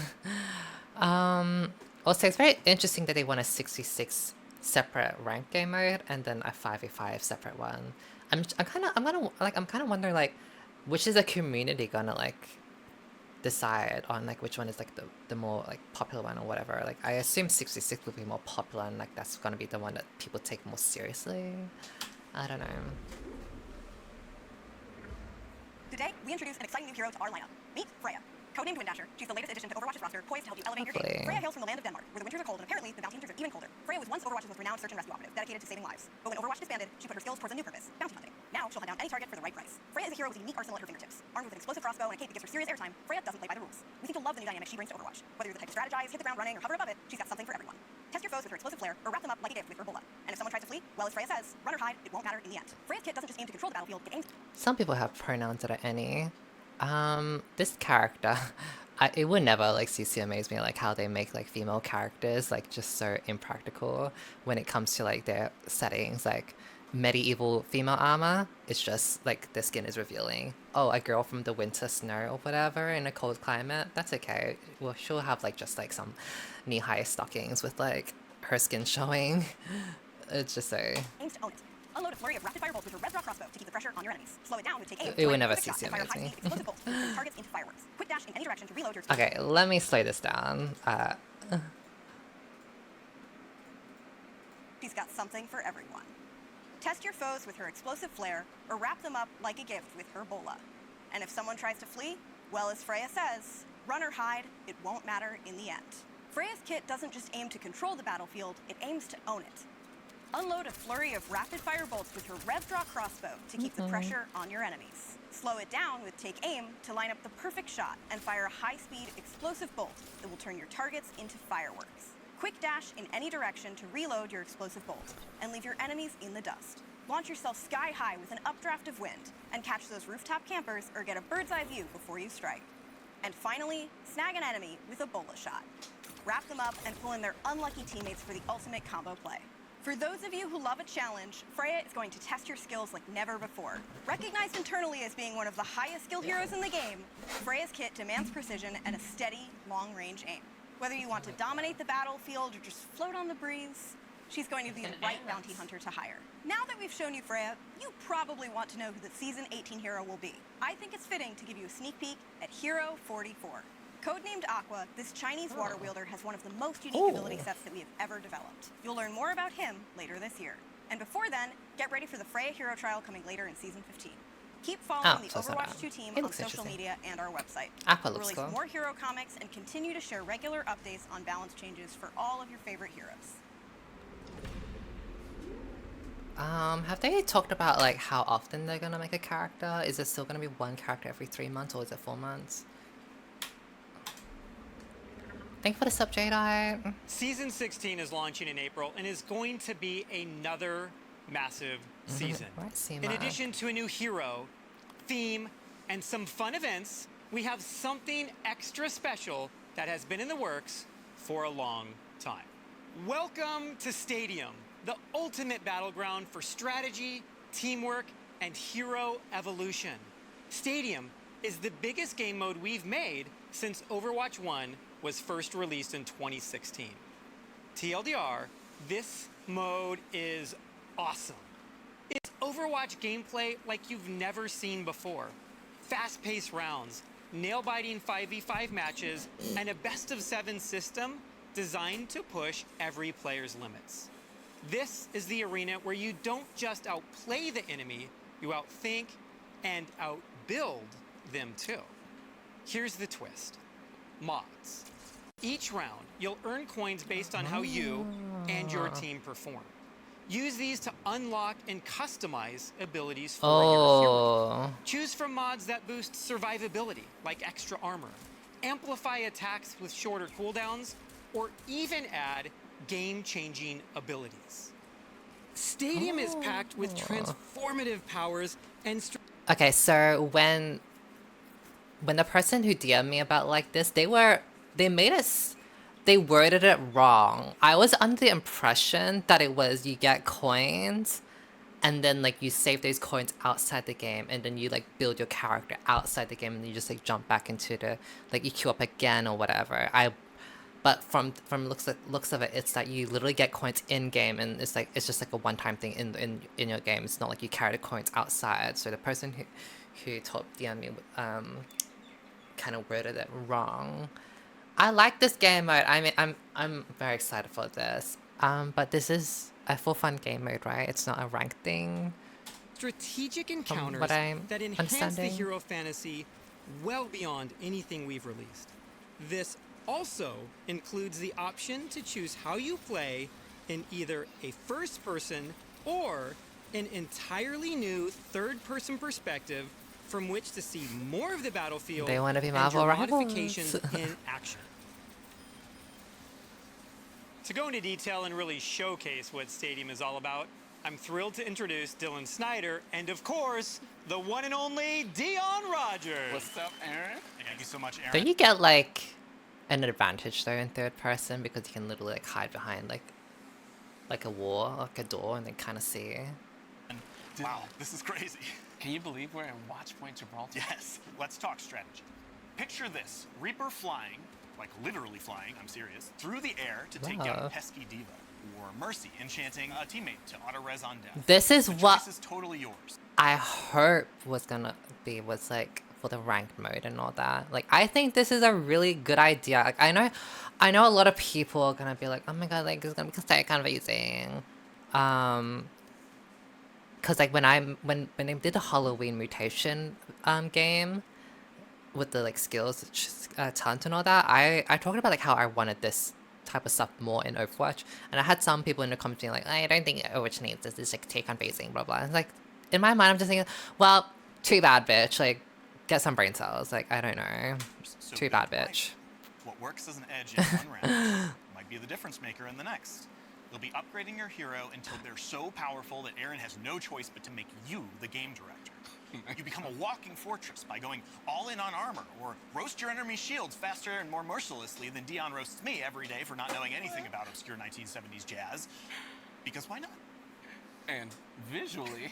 Also, it's very interesting that they want a 66 separate rank game mode, and then a 5v5 separate one. I'm kind of wondering, like, which is the community gonna, like, decide on, like, which one is, like, the more, like, popular one or whatever. Like, I assume 66 will be more popular, and, like, that's gonna be the one that people take more seriously. I don't know. Today, we introduce an exciting new hero to our lineup. Meet Freya. Codenamed Wind Dasher, she's the latest addition to Overwatch's roster, poised to help you elevate your game. Freya hails from the land of Denmark, where the winters are cold and apparently the bounty hunters are even colder. Freya was once Overwatch's most renowned search and rescue operative, dedicated to saving lives. But when Overwatch disbanded, she put her skills towards a new purpose, bounty hunting. Now she'll hunt down any target for the right price. Freya is a hero with a unique arsenal at her fingertips. Armed with an explosive crossbow and a cape that gives her serious airtime, Freya doesn't play by the rules. We seem to love the new dynamic she brings to Overwatch. Whether you're the type to strategize, hit the ground running, or hover above it, she's got something for everyone. Test your foes with her explosive flare, or wrap them up like a gift with her bullet. And if someone tries to flee, well, as Freya says, run or hide, it won't matter in the end. Freya's kit doesn't just aim to control the battlefield, it aims. Some people have pronouns that are any. This character, it would never, like, cease to amaze me, like, how they make, like, female characters, like, just so impractical when it comes to, like, their settings. Like, medieval female armor, it's just, like, the skin is revealing. Oh, a girl from the winter snow or whatever in a cold climate, that's okay. Well, she'll have, like, just, like, some knee-high stockings with, like, her skin showing. It's just so... Aims to own it. Unload a flurry of rapid fire bolts with your red draw crossbow to keep the pressure on your enemies. Slow it down with take aim. It would never quick cease to shot, and fire amaze me. high-speed explosive bolts to turn targets into fireworks. Quick dash in any direction to reload your. Okay, let me slow this down. She's got something for everyone. Test your foes with her explosive flare, or wrap them up like a gift with her bola. And if someone tries to flee, well, as Freya says, run or hide, it won't matter in the end. Freya's kit doesn't just aim to control the battlefield, it aims to own it. Unload a flurry of rapid-fire bolts with her rev draw crossbow to keep the pressure on your enemies. Slow it down with take aim to line up the perfect shot and fire a high-speed explosive bolt that will turn your targets into fireworks. Quick dash in any direction to reload your explosive bolt and leave your enemies in the dust. Launch yourself sky high with an updraft of wind and catch those rooftop campers or get a bird's eye view before you strike. And finally, snag an enemy with a bola shot. Wrap them up and pull in their unlucky teammates for the ultimate combo play. For those of you who love a challenge, Freya is going to test your skills like never before. Recognized internally as being one of the highest skilled heroes in the game, Freya's kit demands precision and a steady, long-range aim. Whether you want to dominate the battlefield or just float on the breeze, she's going to be the right bounty hunter to hire. Now that we've shown you Freya, you probably want to know who the Season 18 hero will be. I think it's fitting to give you a sneak peek at Hero 44. Codenamed Aqua, this Chinese water wielder has one of the most unique ability sets that we have ever developed. You'll learn more about him later this year. And before then, get ready for the Freya Hero Trial coming later in Season 15. Keep following the Overwatch 2 team on social media and our website. Aqua We'll looks release cool. more hero comics and continue to share regular updates on balance changes for all of your favorite heroes. Have they talked about like how often they're gonna make a character? Is it still gonna be one character every 3 months or is it 4 months? Thank you for the sub, Jedi. Season 16 is launching in April and is going to be another massive season. Right, Seema. In addition to a new hero, theme, and some fun events, we have something extra special that has been in the works for a long time. Welcome to Stadium, the ultimate battleground for strategy, teamwork, and hero evolution. Stadium is the biggest game mode we've made since Overwatch 1 was first released in 2016. TLDR, this mode is awesome. It's Overwatch gameplay like you've never seen before. Fast-paced rounds, nail-biting 5v5 matches, and a best-of-7 system designed to push every player's limits. This is the arena where you don't just outplay the enemy, you outthink and outbuild them too. Here's the twist. Mods. Each round, you'll earn coins based on how you and your team perform. Use these to unlock and customize abilities for your hero. Choose from mods that boost survivability, like extra armor, amplify attacks with shorter cooldowns, or even add game-changing abilities. Stadium is packed with transformative powers and Okay, so when the person who DM'd me about like this, they worded it wrong. I was under the impression that it was you get coins and then like you save those coins outside the game and then you like build your character outside the game and you just like jump back into the like you queue up again or whatever. But from looks of it, it's that you literally get coins in game and it's just like a one-time thing in your game. It's not like you carry the coins outside. So the person who told DM me kind of worded it wrong. I like this game mode. I mean, I'm very excited for this. But this is a full fun game mode, right? It's not a ranked thing. strategic encounters what I'm that enhance the understanding. hero fantasy well beyond anything we've released. This also includes the option to choose how you play in either a first-person or an entirely new third-person perspective from which to see more of the battlefield They want to be and Marvel your rivals. modifications in action. To go into detail and really showcase what Stadium is all about, I'm thrilled to introduce Dylan Snyder and, of course, the one and only Dion Rogers. What's up, Aaron? Thank you so much, Aaron. Don't you get like an advantage though in third person because you can literally like hide behind like a wall, like a door, and then kind of see? Wow, this is crazy. Can you believe we're in Watch Point Gibraltar? Yes. Let's talk strategy. Picture this: Reaper flying, like literally flying, I'm serious, through the air to take down Wow. Pesky Diva, or Mercy enchanting a teammate to auto-res on death. This is The what choice is totally yours. I hope was like for the ranked mode and all that. Like I think this is a really good idea. Like I know a lot of people are gonna be like, oh my god, like it's gonna be so confusing. Cause like when they did the Halloween mutation game with the like skills talent and all that, I talked about like how I wanted this type of stuff more in Overwatch, and I had some people in the comments being like, I don't think Overwatch needs this. It's like take on phasing, blah blah. And it's like in my mind, I'm just thinking, well, too bad, bitch. Like get some brain cells. Like I don't know, So too good bad, point. bitch. What works as an edge in one round might be the difference maker in the next. You'll be upgrading your hero until they're so powerful that Aaron has no choice but to make you the game director. You become a walking fortress by going all in on armor, or roast your enemy shields faster and more mercilessly than Dion roasts me every day for not knowing anything about obscure 1970s jazz. Because why not? And visually,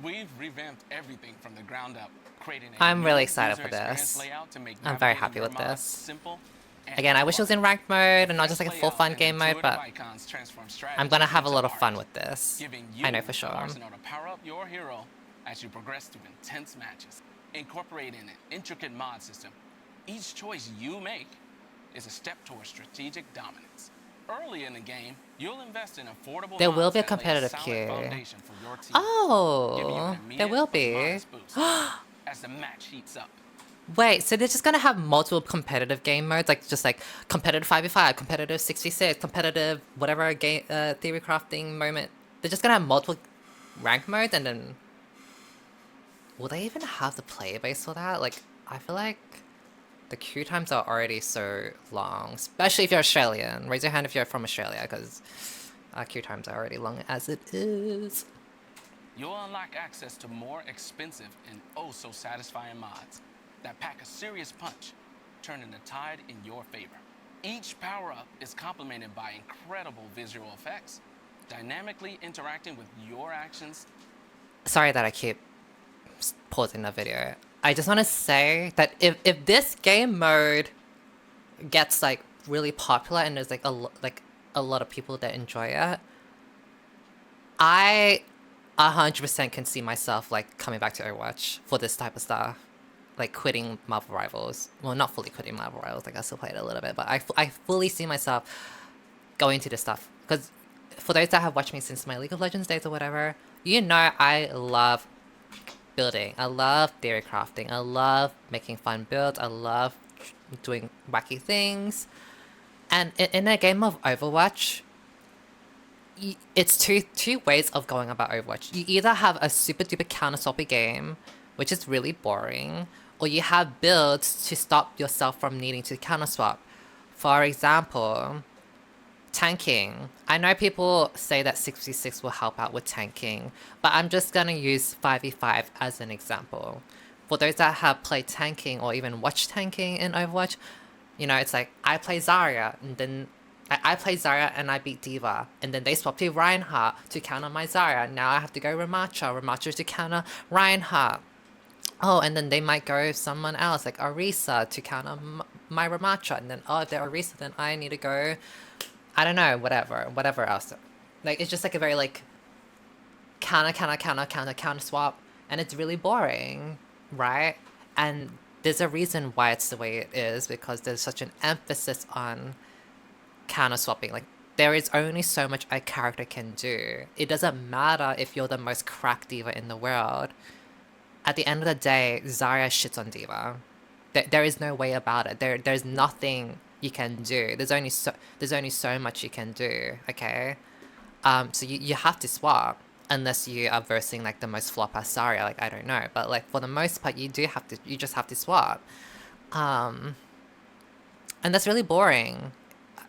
we've revamped everything from the ground up, creating a I'm new really excited user for experience this. layout to make I'm very navigating happy your with mods this. simple and Again, I wish it was in ranked mode and not just like a fresh full layout fun and game mode, intuitive but icons transform I'm strategy gonna have a into lot of art, fun with this. giving you I know for the sure. arsenal to power up your hero as you progress through intense matches. Incorporating an intricate mod system, each choice you make is a step towards strategic dominance. Early in the game, you'll invest in affordable There will mods be a that lay competitive solid queue. foundation for your team, giving you Oh, an there immediate will but be. modest boost as the match heats up. Wait, so they're just gonna have multiple competitive game modes, like just like competitive 5v5, competitive 6v6, competitive whatever game theory crafting moment. They're just gonna have multiple rank modes, and then will they even have the player base for that? Like, I feel like the queue times are already so long, especially if you're Australian. Raise your hand if you're from Australia, because our queue times are already long as it is. You'll unlock access to more expensive and oh so satisfying mods that pack a serious punch, turning the tide in your favor. Each power-up is complemented by incredible visual effects, dynamically interacting with your actions. Sorry that I keep pausing the video. I just want to say that if this game mode gets like really popular and there's like a lot of people that enjoy it, I 100% can see myself like coming back to Overwatch for this type of stuff. Like quitting Marvel Rivals. Well, not fully quitting Marvel Rivals, like I still play it a little bit, but I fully see myself going to this stuff. Because for those that have watched me since my League of Legends days or whatever, you know I love building. I love theory crafting. I love making fun builds. I love doing wacky things. And in a game of Overwatch, it's two ways of going about Overwatch. You either have a super duper counter swappy game, which is really boring, or you have builds to stop yourself from needing to counter swap. For example, tanking. I know people say that 6v6 will help out with tanking, but I'm just gonna use 5v5 as an example. For those that have played tanking or even watched tanking in Overwatch, you know, it's like I play Zarya and then I play Zarya and I beat D.Va, and then they swap to Reinhardt to counter my Zarya. Now I have to go Ramattra to counter Reinhardt. Oh, and then they might go someone else, like Orisa, to counter my Ramattra. And then, oh, if they're Orisa, then I need to go, I don't know, whatever else. Like, it's just like a very, like, counter swap. And it's really boring, right? And there's a reason why it's the way it is, because there's such an emphasis on counter swapping. Like, there is only so much a character can do. It doesn't matter if you're the most cracked D.Va in the world. At the end of the day, Zarya shits on D.Va. There is no way about it. There's nothing you can do. There's only so much you can do. Okay, so you have to swap unless you are versing like the most flop ass Zarya. Like, I don't know, but like for the most part, you just have to swap. And that's really boring.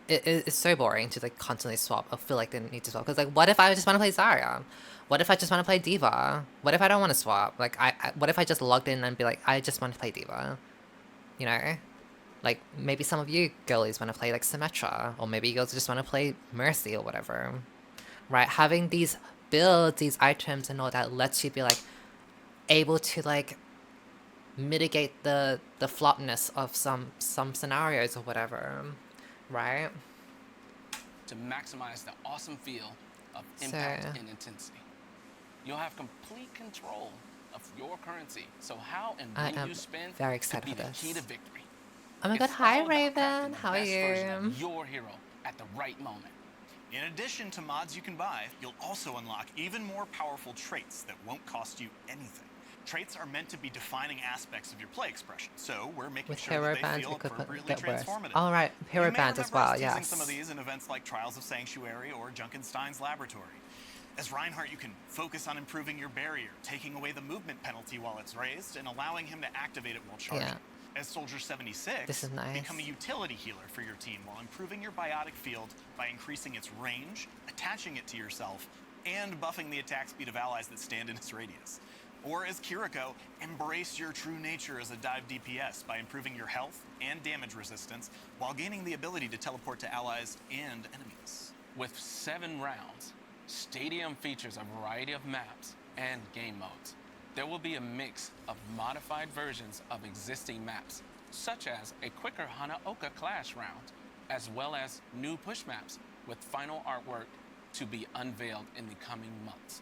It's so boring to like constantly swap. I feel like they need to swap, because like, what if I just want to play Zarya? What if I just want to play D.Va? What if I don't want to swap? Like, what if I just logged in and be like, I just want to play D.Va? You know? Like, maybe some of you girlies want to play like Symmetra, or maybe you girls just want to play Mercy or whatever. Right? Having these builds, these items and all that lets you be like, able to like mitigate the flopness of some scenarios or whatever. Right? To maximize the awesome feel of impact and intensity. You'll have complete control of your currency, so how and when you spend very excited could be for the this. key to victory. Oh my god, It's hi all about crafting Raven, the how are best version you? of your hero at the right moment. In addition to mods you can buy, you'll also unlock even more powerful traits that won't cost you anything. Traits are meant to be defining aspects of your play expression, so we're making With sure hero that they bands, feel it could appropriately get worse. transformative. Alright, hero You may bands as remember us well, teasing yes. some of these in events like Trials of Sanctuary or Junkenstein's Laboratory. As Reinhardt, you can focus on improving your barrier, taking away the movement penalty while it's raised, and allowing him to activate it while charging. Yeah. As Soldier 76, This is nice. become a utility healer for your team while improving your biotic field by increasing its range, attaching it to yourself, and buffing the attack speed of allies that stand in its radius. Or as Kiriko, embrace your true nature as a dive DPS by improving your health and damage resistance while gaining the ability to teleport to allies and enemies. With 7 rounds, Stadium features a variety of maps and game modes. There will be a mix of modified versions of existing maps, such as a quicker Hanaoka Clash round, as well as new push maps with final artwork to be unveiled in the coming months.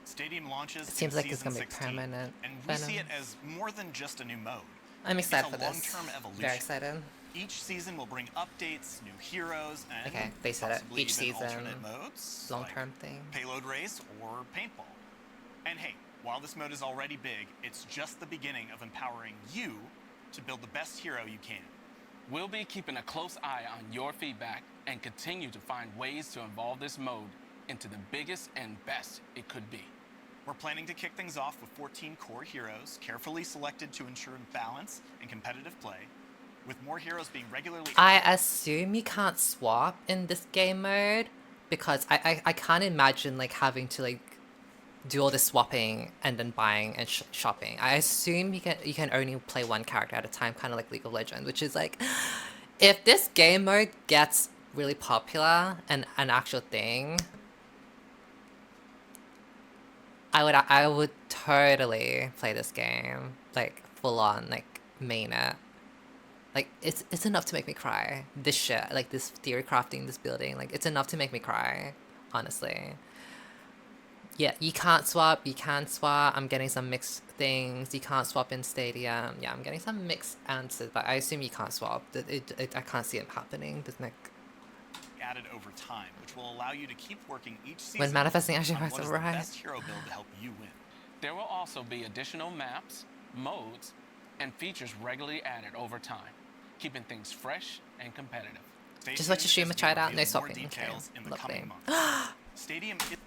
Stadium launches It seems in like it's season gonna be 16, permanent. and we see it as more than just a new mode. I'm excited for it's a this. long-term evolution. Very excited. Each season will bring updates, new heroes, and Okay, they said it. possibly Each even season, alternate modes, long-term like thing. payload race or paintball. And hey, while this mode is already big, it's just the beginning of empowering you to build the best hero you can. We'll be keeping a close eye on your feedback and continue to find ways to evolve this mode into the biggest and best it could be. We're planning to kick things off with 14 core heroes, carefully selected to ensure balance and competitive play, with more heroes being regularly... I assume you can't swap in this game mode, because I can't imagine like having to like do all this swapping and then buying and shopping. I assume you can only play one character at a time, kind of like League of Legends, which is like, if this game mode gets really popular and an actual thing, I would totally play this game, like full on, like main it. Like it's enough to make me cry. This shit, like this theory crafting, this building, like it's enough to make me cry, honestly. Yeah, you can't swap, you can swap. I'm getting some mixed things. You can't swap in Stadium. Yeah, I'm getting some mixed answers, but I assume you can't swap. I can't see it happening. There's like added over time, which will allow you to keep working each season when manifesting actually on works, what is right? the best hero build to help you win. There will also be additional maps, modes, and features regularly added over time, keeping things fresh and competitive. Just watch the streamer, try it out, no More swapping. Okay, details in the lovely. coming months. Stadium is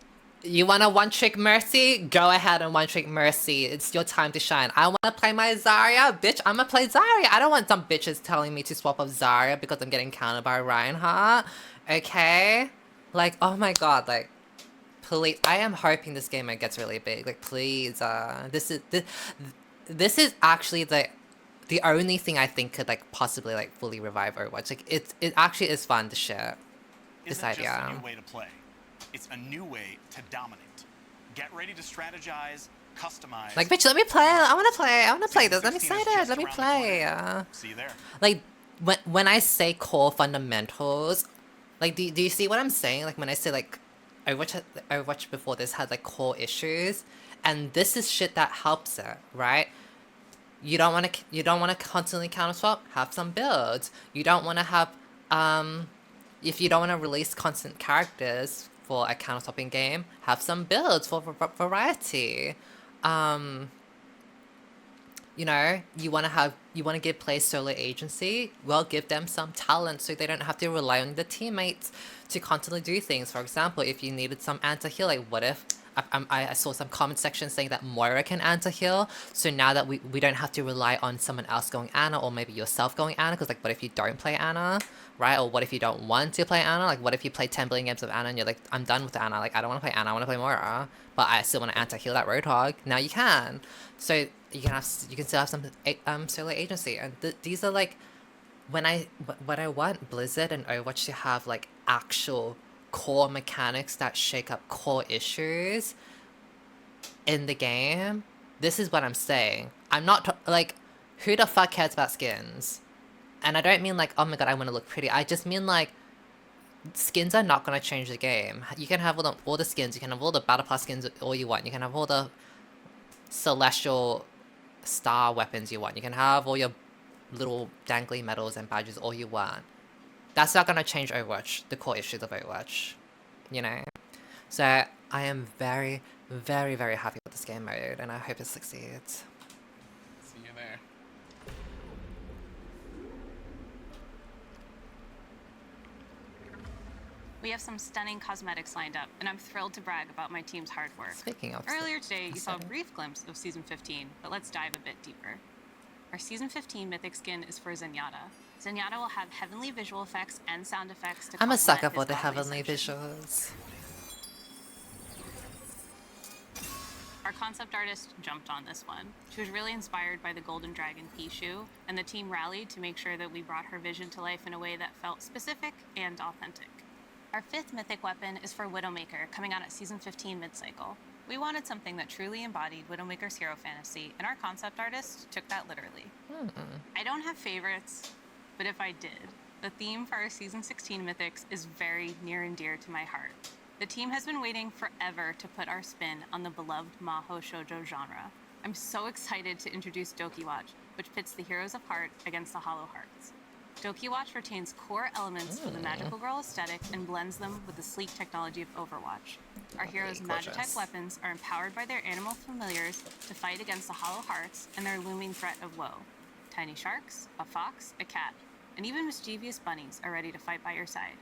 You want a one-trick mercy? Go ahead and one-trick mercy. It's your time to shine. I want to play my Zarya. Bitch, I'm going to play Zarya. I don't want some bitches telling me to swap up Zarya because I'm getting countered by Reinhardt. Okay? Like, oh my god, like, please. I am hoping this game gets really big. Like, please, this is actually the only thing I think could, like, possibly, like, fully revive Overwatch. Like, it actually is fun to share this isn't idea. just a new way to play. It's a new way to dominate. Get ready to strategize, customize. Like, bitch, let me play. I want to play this. I'm 16 is excited. just Let me around the play. corner. See you there. Like, when I say core fundamentals, like, do you see what I'm saying? Like, when I say, like, Overwatch before this had, like, core issues, and this is shit that helps it, right? You don't want to constantly counter swap. Have some builds. You don't want to have if you don't want to release constant characters for a counter swapping game, have some builds for variety. You know, you want to give players solo agency. Well, give them some talent so they don't have to rely on the teammates to constantly do things. For example, if you needed some anti-heal, like what if I saw some comment section saying that Moira can anti-heal, so now that we don't have to rely on someone else going Ana, or maybe yourself going Ana, because like what if you don't play Ana, right? Or what if you don't want to play Ana? Like what if you play 10 billion games of Ana and you're like, I'm done with Ana, like I don't want to play Ana, I want to play Moira, but I still want to anti-heal that Roadhog. Now you can. So you can still have some solo agency, and these are like when I want Blizzard and Overwatch to have like actual core mechanics that shake up core issues in the game. This is what I'm saying. I'm not like, who the fuck cares about skins? And I don't mean like, oh my god, I want to look pretty. I just mean like, skins are not going to change the game. You can have all the skins. You can have all the battle pass skins all you want. You can have all the celestial star weapons you want. You can have all your little dangly medals and badges all you want. That's not going to change Overwatch, the core issues of Overwatch, you know? So I am very, very, very happy with this game mode, and I hope it succeeds. See you there. We have some stunning cosmetics lined up, and I'm thrilled to brag about my team's hard work. Speaking of Earlier today, you saw a brief glimpse of Season 15, but let's dive a bit deeper. Our Season 15 Mythic skin is for Zenyatta. Zenyatta will have heavenly visual effects and sound effects to I'm a complement sucker for his the godly heavenly ascension. visuals. Our concept artist jumped on this one. She was really inspired by the Golden Dragon Pichu, and the team rallied to make sure that we brought her vision to life in a way that felt specific and authentic. Our 5th mythic weapon is for Widowmaker, coming out at Season 15 mid-cycle. We wanted something that truly embodied Widowmaker's hero fantasy, and our concept artist took that literally. I don't have favorites, but if I did, the theme for our Season 16 mythics is very near and dear to my heart. The team has been waiting forever to put our spin on the beloved Maho Shoujo genre. I'm so excited to introduce Dokiwatch, which pits the Heroes of Heart against the Hollow Hearts. Dokiwatch retains core elements of the magical girl aesthetic and blends them with the sleek technology of Overwatch. Our heroes' Magitech weapons are empowered by their animal familiars to fight against the Hollow Hearts and their looming threat of woe. Tiny sharks, a fox, a cat, and even mischievous bunnies are ready to fight by your side.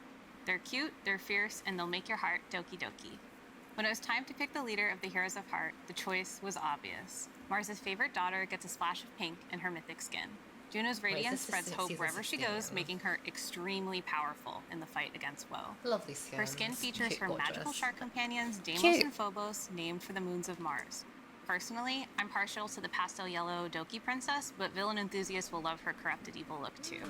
They're cute, they're fierce, and they'll make your heart doki doki. When it was time to pick the leader of the Heroes of Heart, the choice was obvious. Mars' favorite daughter gets a splash of pink in her mythic skin. Juno's radiance spreads hope wherever she goes, making her extremely powerful in the fight against woe. Lovely skin. Her skin features her magical shark companions, Deimos Cute. and Phobos, named for the moons of Mars. Personally, I'm partial to the pastel yellow Doki princess, but villain enthusiasts will love her corrupted evil look too.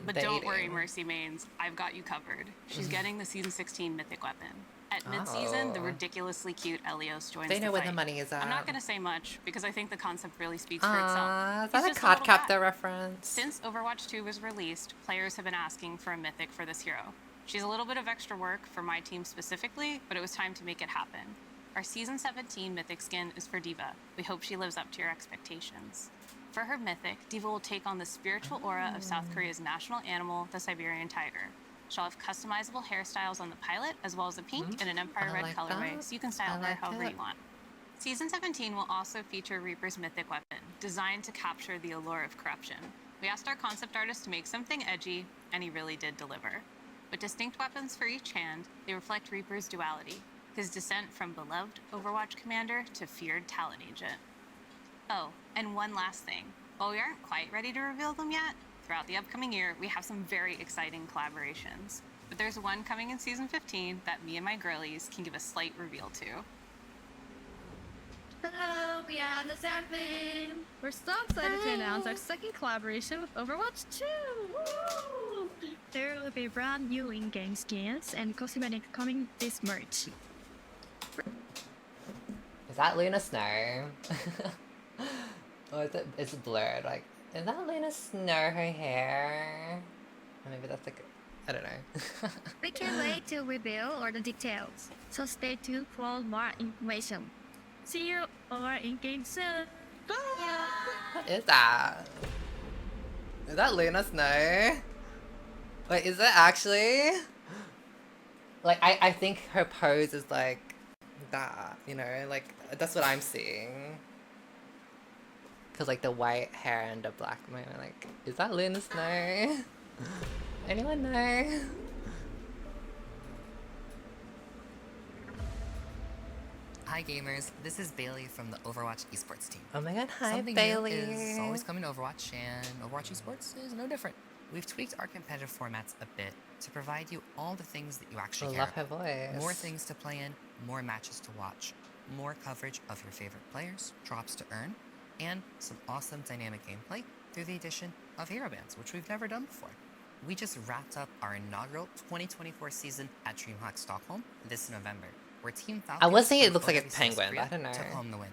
But don't worry, Mercy Mains, I've got you covered. She's getting the Season 16 mythic weapon. At mid-season, the ridiculously cute Elios joins They know the where fight. the money is at. I'm not going to say much, because I think the concept really speaks for itself. Is that a He's just little Codcaptor rat. reference? Since Overwatch 2 was released, players have been asking for a mythic for this hero. She's a little bit of extra work for my team specifically, but it was time to make it happen. Our Season 17 mythic skin is for Diva. We hope she lives up to your expectations. For her mythic, Diva will take on the spiritual aura of South Korea's national animal, the Siberian tiger. She'll have customizable hairstyles on the pilot, as well as a pink and an Empire Red like colorway, that. so you can style I her like however it. you want. Season 17 will also feature Reaper's mythic weapon, designed to capture the allure of corruption. We asked our concept artist to make something edgy, and he really did deliver. With distinct weapons for each hand, they reflect Reaper's duality, his descent from beloved Overwatch commander to feared talent agent. Oh, and one last thing. While we aren't quite ready to reveal them yet, throughout the upcoming year, we have some very exciting collaborations. But there's one coming in Season 15 that me and my girlies can give a slight reveal to. Hello, we are the Seven. We're so excited to announce our second collaboration with Overwatch 2! Woo! There will be brand new in-game skins and cosmetics coming this March. Is that Luna Snow? Or is it? It's blurred. Like, is that Luna Snow? Her hair? Or maybe that's like, I don't know. We can't wait to reveal all the details, so stay tuned for more information. See you all in-game soon! What is that? Is that Luna Snow? Wait, is it actually? Like, I think her pose is like that, you know? Like, that's what I'm seeing. Cause like the white hair and the black man, like, is that Luna Snow? Anyone know? Hi gamers, this is Bailey from the Overwatch Esports team. Oh my god, hi Something Bailey. new is always coming to Overwatch, and Overwatch Esports is no different. We've tweaked our competitive formats a bit to provide you all the things that you actually I care love her about. voice. More things to play in, more matches to watch, more coverage of your favorite players, drops to earn, and some awesome dynamic gameplay through the addition of hero bands, which we've never done before. We just wrapped up our inaugural 2024 season at DreamHack Stockholm this November, where Team Falcon I was thinking it from looks like a OWCS penguin, Korea but I don't know. took home the win.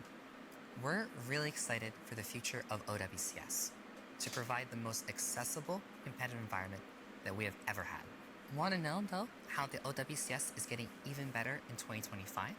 We're really excited for the future of OWCS to provide the most accessible competitive environment that we have ever had. Want to know, though, how the OWCS is getting even better in 2025?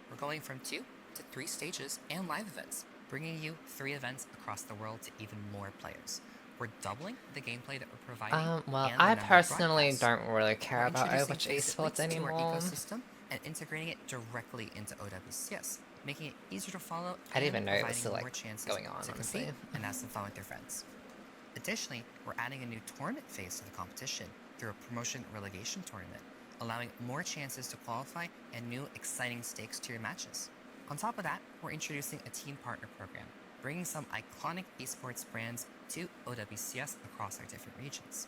We're going from 2 to 3 stages and live events, bringing you 3 events across the world to even more players. We're doubling the gameplay that we're providing. Well, and the I number of personally broadcasts. don't really care We're about introducing Overwatch exit Esports links to anymore. our ecosystem and integrating it directly into OWCS, making it easier to follow. I didn't even and know it was providing still, like, more chances going on, to honestly. compete and have some fun with your friends. Additionally, we're adding a new tournament phase to the competition through a promotion relegation tournament, allowing more chances to qualify and new exciting stakes to your matches. On top of that, we're introducing a team partner program, bringing some iconic esports brands to OWCS across our different regions.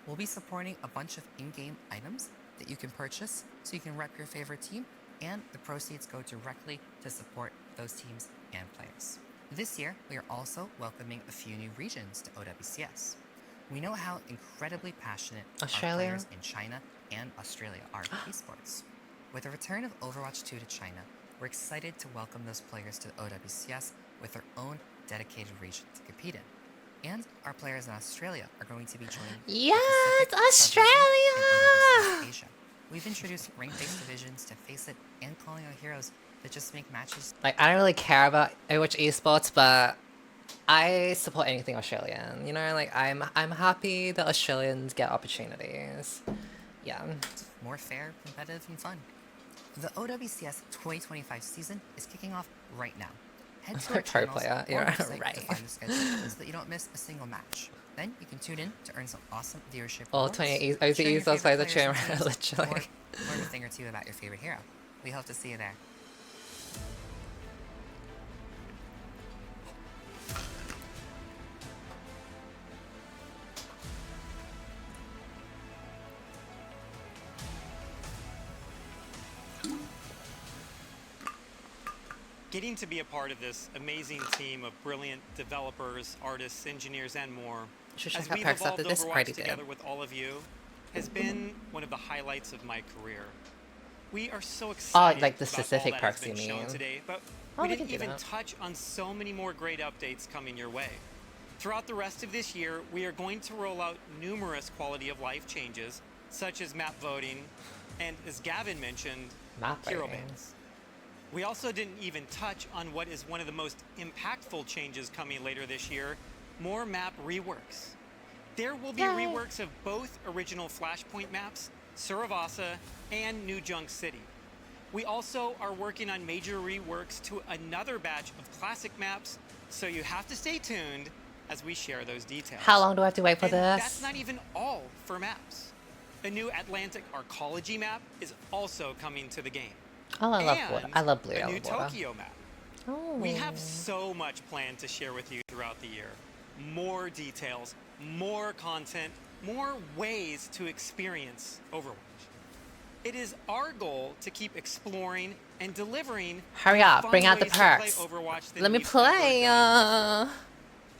We'll be supporting a bunch of in-game items that you can purchase so you can rep your favorite team, and the proceeds go directly to support those teams and players. This year, we are also welcoming a few new regions to OWCS. We know how incredibly passionate Australia? our players in China and Australia are in esports. With the return of Overwatch 2 to China, we're excited to welcome those players to OWCS with their own dedicated region to compete in. And our players in Australia are going to be joining Yes, the Pacific, Australia! Southeast, and OWCS Asia. We've introduced rank-based divisions to face it and calling out heroes that just make matches. Like, I don't really care about Overwatch Esports, but I support anything Australian. You know, like, I'm happy that Australians get opportunities. Yeah. More fair, competitive, and fun. The OWCS 2025 season is kicking off right now. Head to our Pro channels player, or yeah, website right. to find the schedule so that you don't miss a single match. Then you can tune in to earn some awesome viewership. All rewards, 20 share your Esports favorite players are players cheering and around, teams, literally. or learn a thing or two about your favorite hero. We hope to see you there. Getting to be a part of this amazing team of brilliant developers, artists, engineers, and more, Should as check out we've perks evolved after this. Overwatch Already did. together with all of you, has been one of the highlights of my career. We are so excited like the about specific all that has perks you been shown mean. today, but Oh, we we didn't can do even that. touch on so many more great updates coming your way. Throughout the rest of this year, we are going to roll out numerous quality of life changes, such as map voting, and as Gavin mentioned, Map hero voting. bans. We also didn't even touch on what is one of the most impactful changes coming later this year, more map reworks. There will be Yay. reworks of both original Flashpoint maps, Suravasa, and New Junk City. We also are working on major reworks to another batch of classic maps, so you have to stay tuned as we share those details. How long do I have to wait for And this? that's not even all for maps. A new Atlantic Arcology map is also coming to the game. Oh, I love And water. I love blue. a I new love water. Tokyo map. Oh. We have so much planned to share with you throughout the year. More details, more content, more ways to experience Overwatch. It is our goal to keep exploring and delivering Hurry up, fun bring out the ways to play perks. Overwatch than Let me we've play. ever done before.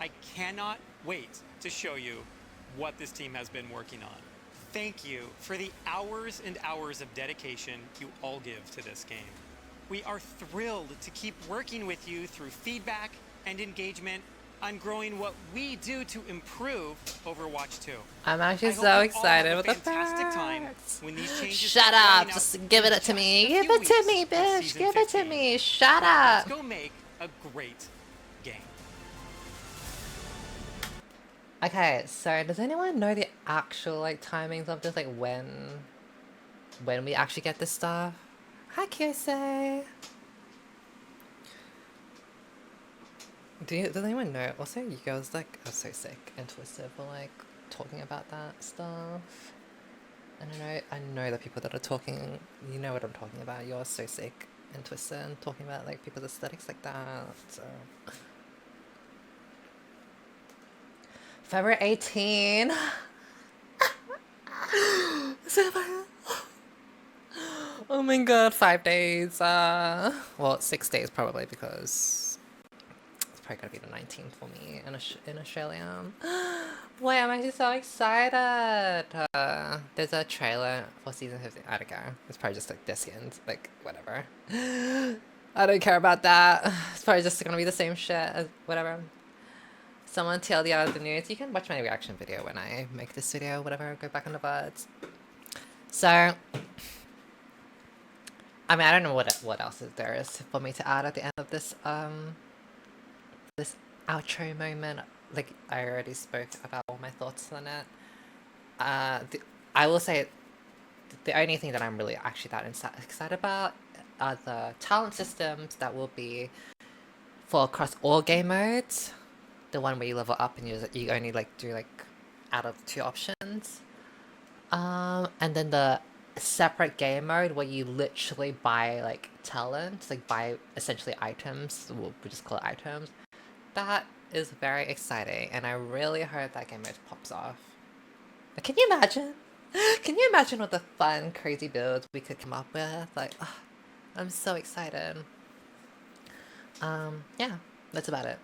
I cannot wait to show you what this team has been working on. Thank you for the hours and hours of dedication you all give to this game. We are thrilled to keep working with you through feedback and engagement on growing what we do to improve Overwatch 2. I'm actually I hope so you all excited have a with the fantastic time perks. when these changes Shut start rolling up. out Just give it to in me. just a Give few it to weeks me, with bitch. Season Give it to 15. me. Shut Let's up. go make a great game. Okay, so does anyone know the actual like timings of this? Like when we actually get this stuff? Hi, Kyosei. Does anyone know? Also, you girls like are so sick and twisted for like talking about that stuff. I know the people that are talking. You know what I'm talking about. You're so sick and twisted and talking about like people's aesthetics like that. So. February 18. Oh my god, 5 days. Well, 6 days probably because it's probably gonna be the 19th for me in Australia. Wait, I'm actually so excited. There's a trailer for season 15. I don't care. It's probably just like this end, like whatever. I don't care about that. It's probably just gonna be the same shit as whatever. Someone tell the other news. You can watch my reaction video when I make this video, whatever, go back on the VODs. So, I mean, I don't know what else there is for me to add at the end of this, this outro moment. Like, I already spoke about all my thoughts on it. I will say, the only thing that I'm really actually that excited about are the talent systems that will be for across all game modes. The one where you level up and you only like do like out of 2 options. And then the separate game mode where you literally buy like talent, like buy essentially items. We just call it items. That is very exciting, and I really hope that game mode pops off. Like, can you imagine? Can you imagine what the fun, crazy builds we could come up with? Like, I'm so excited. Yeah, that's about it.